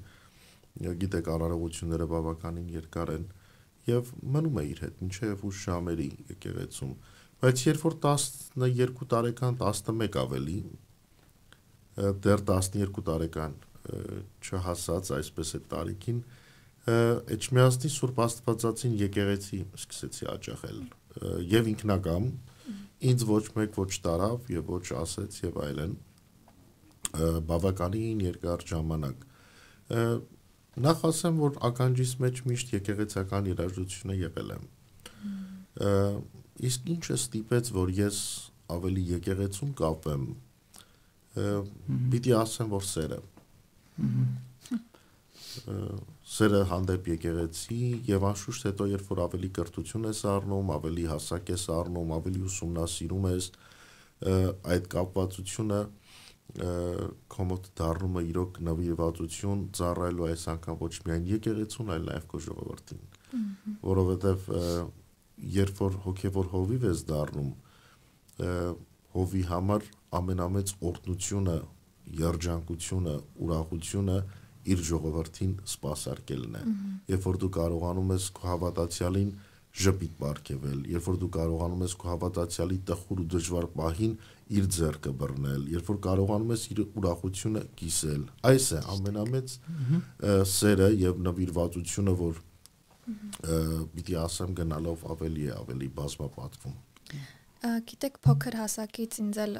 գիտեք արարողությունները բավականին երկար են, եւ մնում է իր հետ մինչեւ ուշ ժամերի եկեղեցում, բայց երբ որ 12 տարեկան, 11 ավելի, դեռ 12 տարեկան չհասած այսպես է տարիքին, Էջմիածնի Սուրբ Աստվածածին եկեղեցի սկսեցի աջակել եւ ինքնակամ ինձ ոչ մեկ ոչ տարավ եւ ոչ ասեց եւ այլն բավականին երկար ժամանակ նախ ասեմ որ ականջիս մեջ միշտ եկեղեցական երաժշտությունը եղել եմ իսկ ինչը ստիպեց որ ես ավելի եկեղեցում կապեմ պիտի ասեմ որ սերը հանդեպ եկեղեցի եւ անշուշտ հետո երբ որ ավելի կրթություն ես առնում, ավելի հասակ ես առնում, ավելի ուսումնասիրում ես այդ կապվածությունը կոմոդ դառնում է իրոք նվիրվածություն ծառայելու այս անգամ ոչ միայն եկեղեցուն, այլ նաեւ քո ժողովրդին, որովհետեւ երբ որ հոգեվոր հովիվ ես դառնում, հովի համար ամենամեծ օրհնությունը, երջանկությունը, ուրախությունը իր ժողովրդին սպասարկելն է։ Երբ որ դու կարողանում ես քո հավատացյալին ժպիտ պարգևել, երբ որ դու կարողանում ես քո հավատացյալի տխուր ու դժվար պահին իր ձեռքը բռնել, երբ որ կարողանում ես իր ուրախությունը կիսել, այս է ամենամեծ սերը եւ նվիրվածությունը, որ պիտի ասեմ գնալով ավելի բազմապատվում։ Գիտեք, փոքր հասակից ինձ էլ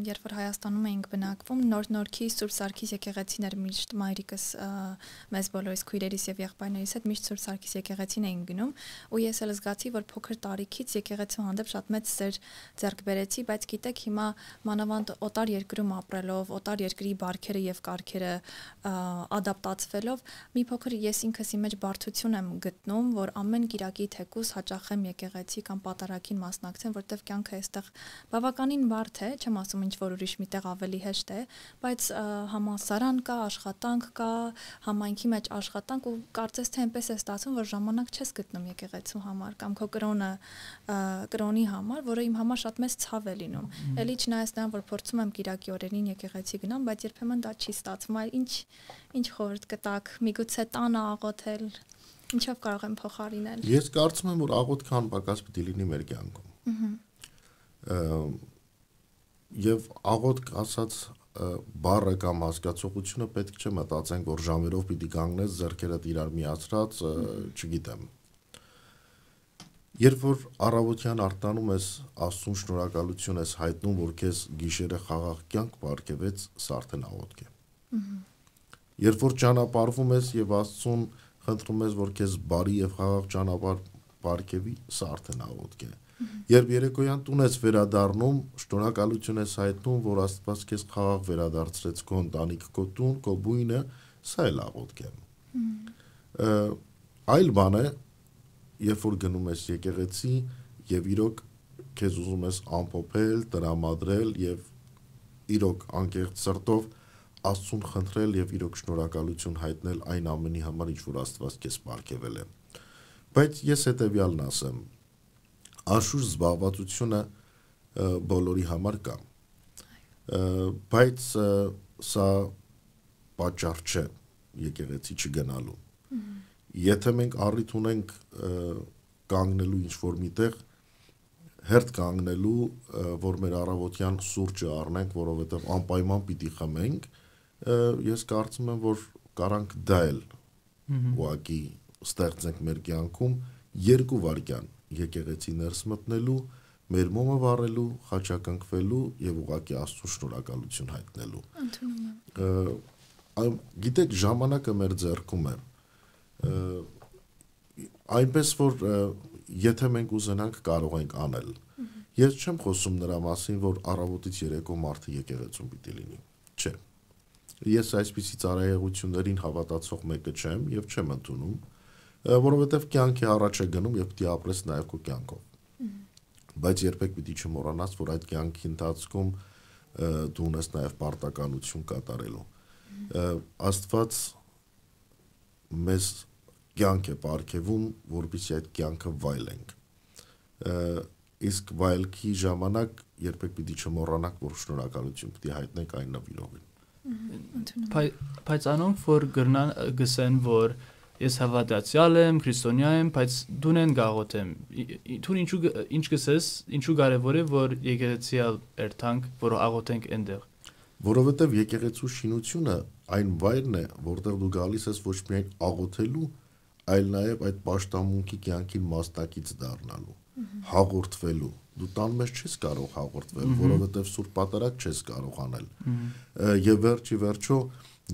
երբ որ Հայաստանում էինք բնակվում, նոր-նորքի Սուրբ Սարգիս եկեղեցիներ միշտ մայրիկս մեզ բոլորիս քույրերիս եւ եղբայրներիս հետ միշտ Սուրբ Սարգիս եկեղեցին էին գնում, ու ես էլ զգացի, որ փոքր տարիքից եկեղեցու հանդեպ շատ մեծ սեր ձեռք բերեցի, բայց գիտեք, հիմա մանավանդ օտար երկրում ապրելով, օտար երկրի բարքերը եւ կարգերը ադապտացվելով, մի փոքր ես ինքս իմ մեջ բարդություն եմ գտնում, որ ամեն կիրակի թեկուս հաճախեմ եկեղեցի կամ պատարագին մասնակցեմ, որտեղ կյանքը այստեղ բավականին բարդ է, չեմ ասում ինչ որ ուրիշ միտեղ ավելի հեշտ է, բայց համալսարան կա, աշխատանք կա, համայնքի մեջ աշխատանք ու կարծես թե այնպես է ստացվում, որ ժամանակ չես գտնում եկեղեցու համար կամ քո կրոնի համար, որը իմ համար շատ մեծ ցավ է լինում։ Էլի չնայած նրան, որ փորձում եմ կիրակի օրերին եկեղեցի գնամ, բայց երբեմն դա չի ստացվում, այլ ինչ խորհուրդ կտաք, միգուցե տանը աղոթել, ինչով կարող եմ փոխարինել։ Ես կարծում եմ, որ աղոթքը անպակաս պիտի լինի մեր կյանքում։ Եվ աղոթք ասած բառը կամ հասկացողությունը պետք չէ մտածենք, որ ժամերով պիտի կանգնես, ձեռքերդ իրար միացրած, չգիտեմ։ Երբ որ առավոտյան արտանում ես, Աստծուն շնորհակալություն ես հայտնում, որ քեզ գիշերը խաղաղ կյանք պարգևեց, սա արդեն աղոթք է։ Երբ որ ճանապարհվում ես եւ Աստծուն խնդրում ես, որ քեզ բարի եւ խաղաղ ճանապարհ պարգևի, սա արդեն աղոթք է։ Երբ երեկոյան տուն ես վերադառնում, շնորհակալություն ես հայտնում, որ Աստված քեզ խաղաղ վերադարձրեց քո ընտանիքը, քո տուն, քո բույնը, սա էլ աղոթք է։ Այլ բան է, երբ որ գնում ես եկեղեցի եւ իրոք քեզ ուզում ես ամփոփել, տրամադրել եւ իրոք անկեղծ սրտով Աստծուն խնդրել եւ իրոք շնորհակալություն հայտնել այն ամենի համար, ինչ որ Աստված քեզ պարգևել է։ Բայց ես հետեւյալն ասեմ, անշուշտ զբաղվածությունը բոլորի համար կա, բայց սա պատճառ չէ եկեղեցի չգնալու։ Եթե մենք առիթ ունենք կանգնելու ինչ-որ միտեղ, հերթ կանգնելու, որ մեր առավոտյան սուրճը առնենք, որովհետև անպայման պիտի խմենք, ես կարծում եմ, որ կարանք դա էլ ուղղակի ստեղծենք մեր կյանքում 2 վայրկյան եկեղեցի ներս մտնելու, մեր մոմը վառելու, խաչակնկվելու եւ ուղղակի Աստծո շնորհակալություն հայտնելու։ Գիտեք, ժամանակը մեր ձեռքում է։ Այնպես որ եթե մենք ուզենանք կարող ենք անել։ Ես չեմ խոսում նրա մասին, որ առավոտից երեկո մարդը եկեղեցում պիտի լինի։ Չէ։ Ես այսպիսի ծառայողություններին հավատացող մեկը չեմ եւ չեմ ընդունում, որովհետեւ կյանքի առաջ է գնում եւ պիտի ապրես նաեւ քո կյանքով։ Բայց երբեք պիտի չմոռանաս, որ այդ կյանքի ընթացքում դու ունես նաեւ պարտականություն կատարելու։ Աստված մեզ կյանք է պարգևում, որպեսզի այդ կյանքը վայելենք։ Իսկ վայելքի ժամանակ երբեք պիտի չմոռանանք, որ շնորհակալություն պիտի հայտնենք այն նվիրողին։ Բայց անոնք որ գսեն, որ ես հավատացյալ եմ, քրիստոնյա եմ, բայց դունեն գաղոթեմ։ Դու ինչ գսես, ինչու կարևոր է, որ եկեղեցիալ երթանք, որ աղոթենք այնտեղ։ Որովհետև եկեղեցու շինությունը այն վայրն է, որտեղ դու գալիս ես ոչ միայն աղոթելու, այլ նաև այդ պաշտամունքի կյանքին մասնակից դառնալու, հաղորդվելու։ Դու տան մեջ չես կարող հաղորդվել, որովհետև սուրբ պատարագ չես կարող անել։ Եվ վերջի վերջո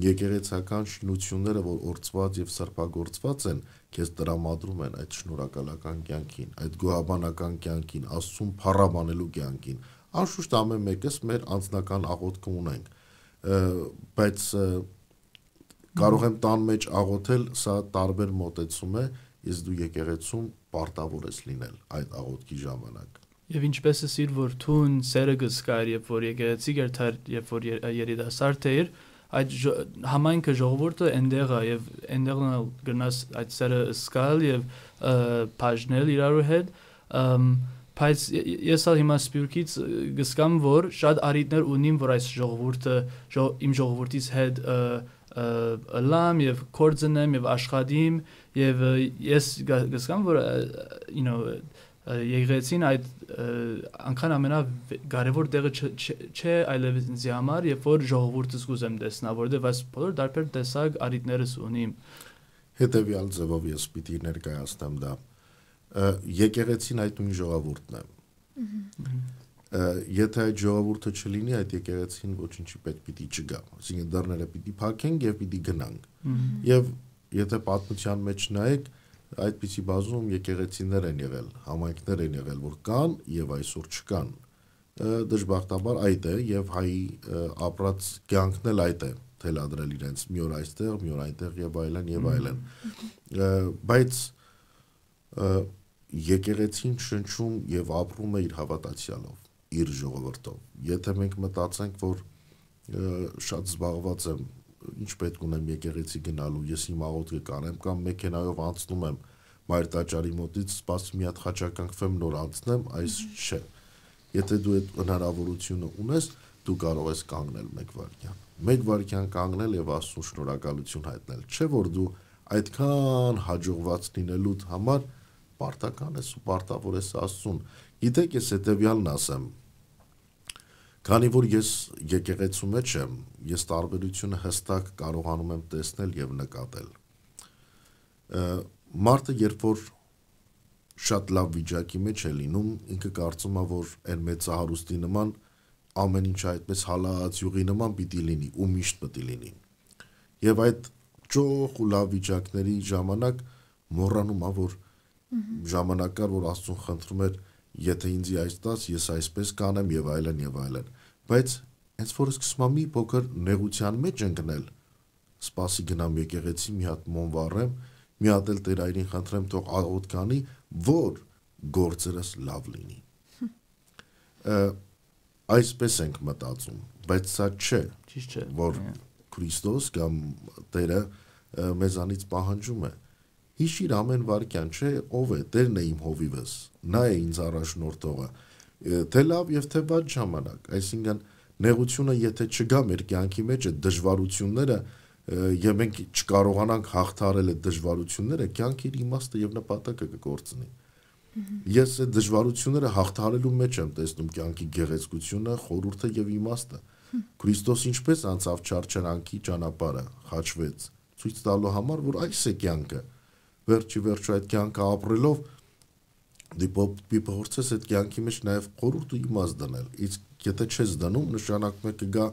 եկեղեցական շինությունները, որ օրծված եւ սրբագործված են, քեզ տրամադրում են այդ շնորհակալական կյանքին, այդ գոհաբանական կյանքին, Աստծուն փառաբանելու կյանքին։ Անշուշտ ամեն մեկս մեր անձնական աղոթքը ունենք, բայց կարող եմ տան մեջ աղոթել, սա տարբեր մոտեցում է, իսկ դու եկեղեցում պարտավոր ես լինել այդ աղոթքի ժամանակ։ Եվ ինչպես է սիր, որ թուն սերը գսկար, երբ որ եկեղեցի գերթար, երբ որ երիտասարդ էր, այդ համայնքը ժողովուրդը այնտեղ է եւ այնտեղն գնաց այդ սերը սկալ եւ բաժնել իրարու հետ, բայց ես հիմա սպյուրքից գսկամ, որ շատ արիտներ ունիմ, որ այս ժողովուրդը իմ ժողովրդից հետ լամ եւ կորձնեմ եւ աշխատիմ եւ ես գսկամ, որ եկեղեցին այդ անգամ ամենակարևոր տեղը չէ այլևս ինձ համար, երբ որ ժողովուրդս կուզեմ տեսնալ, որովհետև այս բոլոր տարբեր տեսակ արիտներս ունիմ։ Հետևյալ ձևով ես պիտի ներկայացնեմ դա։ Եկեղեցին այդ նույն ժողովուրդն է։ Եթե այդ ժողովուրդը չլինի, այդ եկեղեցին ոչինչի պետք պիտի չգա, այսինքն դռները պիտի փակենք եւ պիտի գնանք։ Եվ եթե պատմության մեջ նայեք, այդպիսի բազում եկեղեցիներ են եղել, համայնքներ են եղել, որ կան եւ այսօր չկան։ Դժբախտաբար այդ է եւ հայի ապրած կյանքն էլ այդ է թելադրել իրենց մի օր այստեղ, մի օր այնտեղ եւ այլն եւ այլն։ Բայց եկեղեցին շնչում եւ ապրում է իր հավատացյալով, իր ժողովրդով։ Եթե մենք մտածենք, որ շատ զբաղված եմ, ինչ պետք ունեմ եկեղեցի գնալու, ես իմ աղոթքը կանեմ կամ մեքենայով անցնում եմ Մայր տաճարի մոտից, սպասի մի հատ խաչականգնեմ, նոր անցնեմ, այս չէ։ Եթե դու այդ հնարավորությունը ունես, դու կարող ես կանգնել 1 վայրկյան։ 1 վայրկյան կանգնել եւ Աստծուն շնորհակալություն հայտնել։ Չէ որ դու այդքան հաջողված լինելուդ համար պարտական ես ու պարտավոր ես Աստծուն։ Գիտեք, ես հետեւյալն ասեմ, քանի որ ես եկեղեցու մեջ եմ, ես տարբերությունը հստակ կարողանում եմ տեսնել եւ նկատել։ Մարդը երբ որ շատ լավ վիճակի մեջ է լինում, ինքը կարծում է, որ այն մեծահարուստի նման ամեն ինչ այդպես հալած յուղի նման պիտի լինի ու միշտ պիտի լինի։ Եվ այդ ճոխ ու լավ վիճակների ժամանակ մոռանում է, որ ժամանակ կար, որ Աստծուն խնդրում էր, եթե ինձ այս տաս, ես այսպես կանեմ եւ այլն եւ այլն։ Բայց հենց որ սկսում եմ մի փոքր նեղության մեջ ընկնել, սպասի գնամ եկեղեցի, մի հատ մոմ վառեմ, մի հատ էլ Տեր այրին խնդրեմ, թող աղոթ կանի, որ գործերս լավ լինի։ Այսպես ենք մտածում, բայց սա չէ, Ճիշտ չէ։ որ Քրիստոս կամ Տերը մեզանից պահանջում է։ Հիշիր ամեն վարքյան, չէ, ով է, Տերն է իմ հովիվս, նա է ինձ առաջնորդողը, թե լավ եւ թե վատ ժամանակ, այսինքն նեղությունը եթե չգա մեր կյանքի մեջ, այդ դժվարությունները եւ մենք չկարողանանք հաղթահարել այդ դժվարությունները, կյանքի իմաստը եւ նպատակը կկորցնի։ Ես այդ դժվարությունները հաղթահարելու մեջ եմ տեսնում կյանքի գեղեցկությունը, խորհուրդը եւ իմաստը։ Քրիստոս ինչպես անցավ չարչարանքի ճանապարհը, խաչվեց, ցույց տալու համար, որ այս է կյանքը։ Վերջի վերջո այդ կյանքը ապրելով դու փորձես այդ կյանքի մեջ նաև խորհուրդ ու իմաստ դնել։ Իսկ եթե չես դնում, նշանակում է կգա,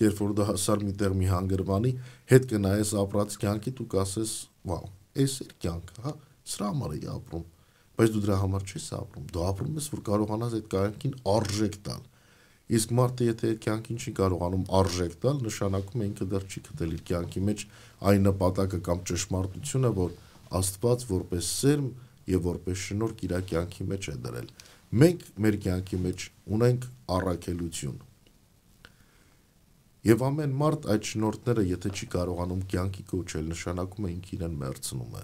երբ որ դու հասար միտեղ մի հանգրվանի, հետ կնայես ապրած կյանքի, դու կասես, վաու, այս է կյանքը, հա, սրա համար էի ապրում։ Բայց դու դրա համար չես ապրում։ Դու ապրում ես, որ կարողանաս այդ կյանքին արժեք տալ։ Իսկ մարդը եթե այդ կյանքին չի կարողանում արժեք տալ, նշանակում է ինքը դեռ չի գտել իր կյանքի մեջ այն նպատակը կամ ճշմարտությունը, որ Աստված որպես սերմ եւ որպես շնորհք իր կյանքի մեջ է դրել։ Մենք մեր կյանքի մեջ ունենք առաքելություն։ Եվ ամեն մարդ այդ շնորհները, եթե չի կարողանում կյանքի կոչել, նշանակում է ինքը իրեն մերցնում է։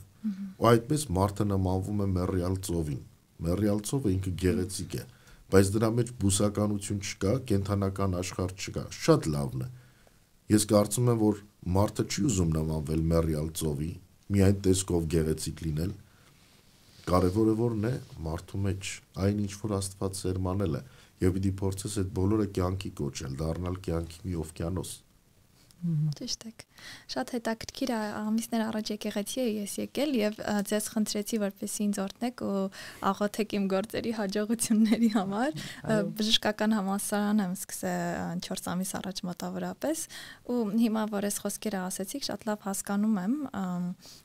Ու այդպես մարդը նմանվում է մեռյալ ծովին։ Մեռյալ ծովը ինքը գեղեցիկ է, բայց դրա մեջ բուսականություն չկա, կենթանական աշխարհ չկա։ Շատ լավն է։ Ես կարծում եմ, որ մարդը չի ուզում նմանվել մեռյալ ծովի, միայն տեսքով գեղեցիկ լինել։ Կարևորը որն է մարդու մեջ այն ինչ որ Աստված սերմանել է եւ պիտի փորձես այդ բոլորը կյանքի կոչել, դառնալ կյանքի մի օվկիանոս։ Ճիշտ է։ Շատ հետաքրքիր է, ամիսներ առաջ եկեղեցի ես եկել եւ ձեզ խնդրեցի, որպեսզի ինձ օրհնեք ու աղոթեք իմ գործերի հաջողությունների համար։ Բժշկական համալսարան եմ սկսել 4 ամիս առաջ մոտավորապես ու հիմա որ ես խոսքերը ասեցիք, շատ լավ հասկանում եմ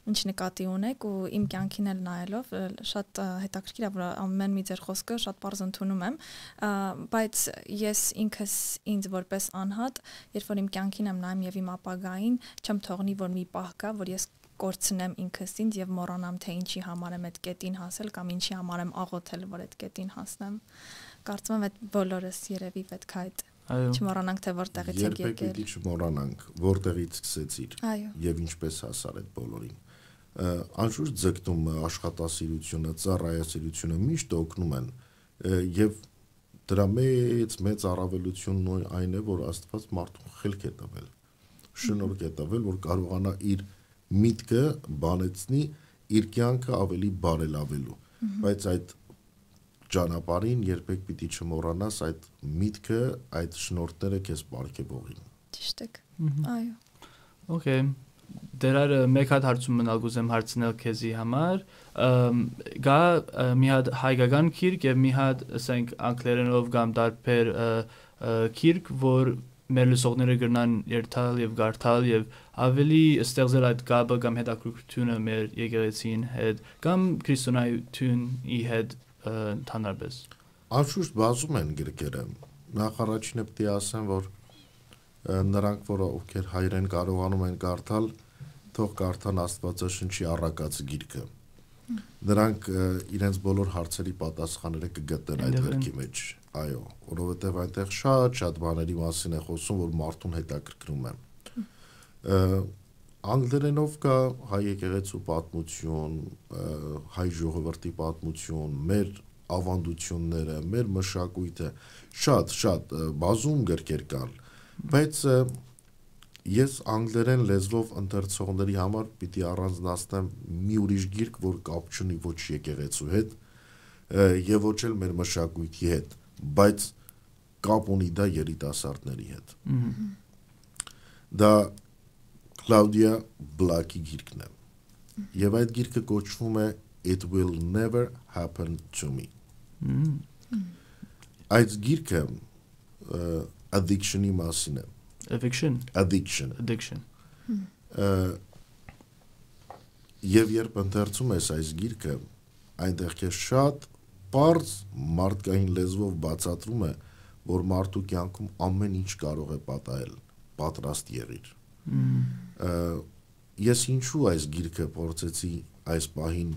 ինչ նկատի ունեք ու իմ կյանքին էլ նայելով շատ հետաքրքիր է, որ ամեն մի ձեր խոսքը շատ པարզ ընդունում եմ, բայց ես ինքս ինձ որպես անհատ, երբ որ իմ կյանքին եմ նայում եւ իմ ապագային չեմ թողնի, որ մի պահ կա, որ ես կորցնեմ ինքս ինձ եւ մոռանամ, թե ինչի համար եմ այդ կետին հասել կամ ինչի համար եմ աղոթել, որ այդ կետին հասնեմ։ Կարծում եմ այդ բոլորս երևի պետք է այդ չմոռանանք, թե որտեղից եք եկել։ Երբեք պիտի չմոռանանք, որտեղից սկսեցիր Այո։ եւ ինչպես հասար այդ բոլորին։ Անշուշտ ձգտումը, աշխատասիրությունը, ծառայասիրությունը միշտ օգնում են եւ դրա մեծ առավելությունն այն է, որ Աստված մարդուն խելք է տվել, շնորհք է տվել, որ կարողանա իր միտքը բանեցնի, իր կյանքը ավելի բարելավելու, բայց այդ ճանապարհին երբեք պիտի չմոռանաս այդ միտքը, այդ շնորհները քեզ բարգեւողին։ Ճիշտ է։ Այո։ Okay, դերարը մեկ հատ հարցում մնալ գուզեմ հարցնել քեզի համար գա մի հատ հայկական քիրք եւ մի հատ ասենք անգլերենով կամ դարբեր քիրք որ մեր լսողները գրնան երթալ եւ գարթալ եւ ավելի ստեղծել այդ գաբը կամ հետաքրքրությունը մեր եկեղեցին հետ կամ քրիստոնեությունի հետ ընդհանրապես Անշուշտ բազում են գրքերը նախ առաջինը պետք է ասեմ որ նրանք որ ովքեր հայերեն կարողանում են կարդալ թող կարդան Աստվածաշնչի առակաց գիրքը նրանք իրենց բոլոր հարցերի պատասխանները կգտնեն այդ գրքի մեջ այո որովհետև այնտեղ շատ բաների մասին է խոսում որ մարդուն հետաքրքրում է անգլերենով կա հայ եկեղեցու պատմություն հայ ժողովրդի պատմություն մեր ավանդությունները մեր մշակույթը շատ բազում գրքեր կան բայց ես անգլերեն լեզվով ընթերցողների համար պիտի առանձնացնեմ մի ուրիշ գիրք, որ կապ չունի ոչ եկեղեցու հետ եւ ոչ էլ մեր մշակույթի հետ, բայց կապ ունի դա երիտասարդների հետ։ Դա Claudia Black-ի գիրքն է։ Եվ այդ գիրքը կոչվում է It Will Never Happen to Me։ Այդ գիրքը addiction-ի մասին է։ Addiction. Եվ երբ ընթերցում ես այս գիրքը, այնտեղ քեզ շատ պարզ մարդկային լեզվով բացատրում է, որ մարդու կյանքում ամեն ինչ կարող է պատահել, պատրաստ եղիր։ Ես ինչու այս գիրքը փորձեցի այս պահին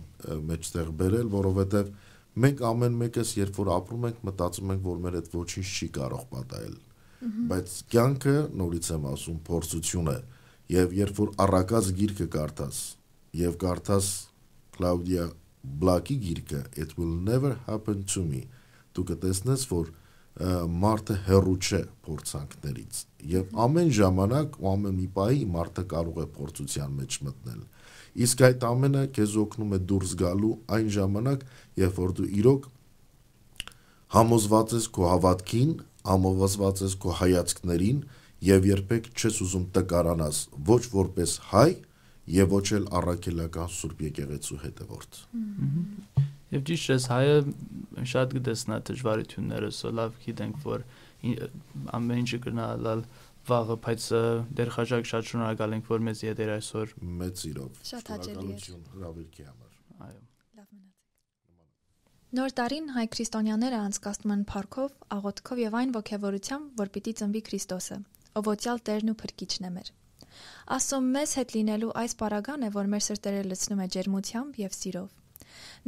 մեջտեղ բերել, որովհետև մենք ամեն մեկս երբ որ ապրում ենք, մտածում ենք, որ մեր հետ ոչինչ չի կարող պատահել։ Բայց կյանքը նորից եմ ասում փորձություն է եւ երբ որ առակած գիրքը կարդաս եւ կարդաս Claudia Black-ի գիրքը It Will Never Happen to Me դու կտեսնես որ մարդը հեռու չէ փորձանքներից եւ ամեն ժամանակ ու ամեն մի պահի մարդը կարող է փորձության մեջ մտնել իսկ այդ ամենը քեզ օգնում է դուրս գալու այն ժամանակ երբ որ դու իրոք համոզված ես քո հավատքին համոզված ես քո հայացքներին եւ երբեք չես ուզում տկարանաս ոչ որպես հայ եւ ոչ էլ առաքելական Սուրբ եկեղեցու հետևորդ։ Եվ ճիշտ է հայը շատ կտեսնա դժվարությունները, սա լավ գիտենք որ ամեն ինչը կնալալ վաղը, բայց դեր խաժակ շատ շնորհակալ ենք որ մեզ յետեր այսօր մեծ իրով։ Շատ հաճելի էր։ Հրավիրքի համար։ Այո։ Լավ մնացեք։ Նոր տարին հայ քրիստոնյաները անցկացնում են փառքով, աղոթքով եւ այն ոգևորությամբ, որ պիտի ծնվի Քրիստոսը, ով օծյալ Տերն ու Փրկիչն է մեր։ Աստծո մեզ հետ լինելու այս պարագան է, որ մեր սրտերը լցնում է ջերմությամբ եւ սիրով։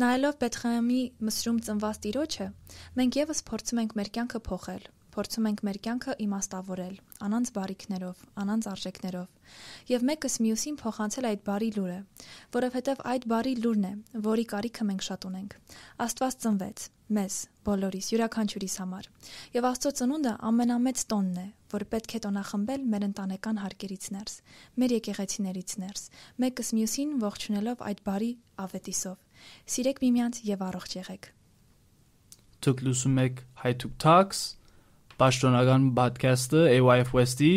Նայելով Բեթխեհեմի մսրում ծնված Տիրոջը, մենք եւս փորձում ենք մեր կյանքը փոխել, փորձում ենք մեր կյանքը իմաստավորել, անանց բարիքներով, անանց արժեքներով, եւ մեկս մյուսին փոխանցել այդ բարի լուրը, որովհետեւ այդ բարի լուրն է, որի կարիքը մենք շատ ունենք։ Աստված ծնվեց մեզ, բոլորիս, յուրաքանչյուրիս համար, եւ Աստծո ծնունդը ամենամեծ տոնն է, որ պետք է տոնախմբել մեր ընտանեկան հարկերից ներս, մեր եկեղեցիներից ներս, մեկս մյուսին ողջունելով այդ բարի ավետիսով։ Սիրեք միմյանց եւ առողջ եղեք։ Դուք լսում եք Հայթուք Talks, Պաշտոնական podcast-ը AYF West-ի,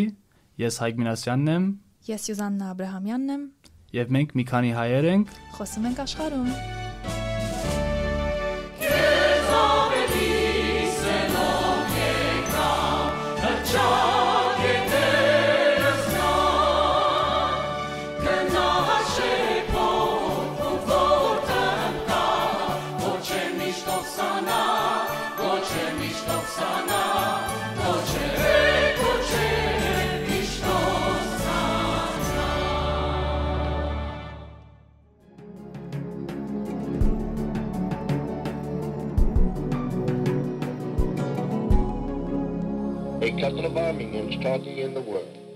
ես Հայկ Մինասյանն եմ, Ես Սյուզաննա Աբրահամյանն եմ, եւ մենք մի քանի հայեր ենք, խոսում ենք աշխարհում։ A couple of Armenians talking in the world.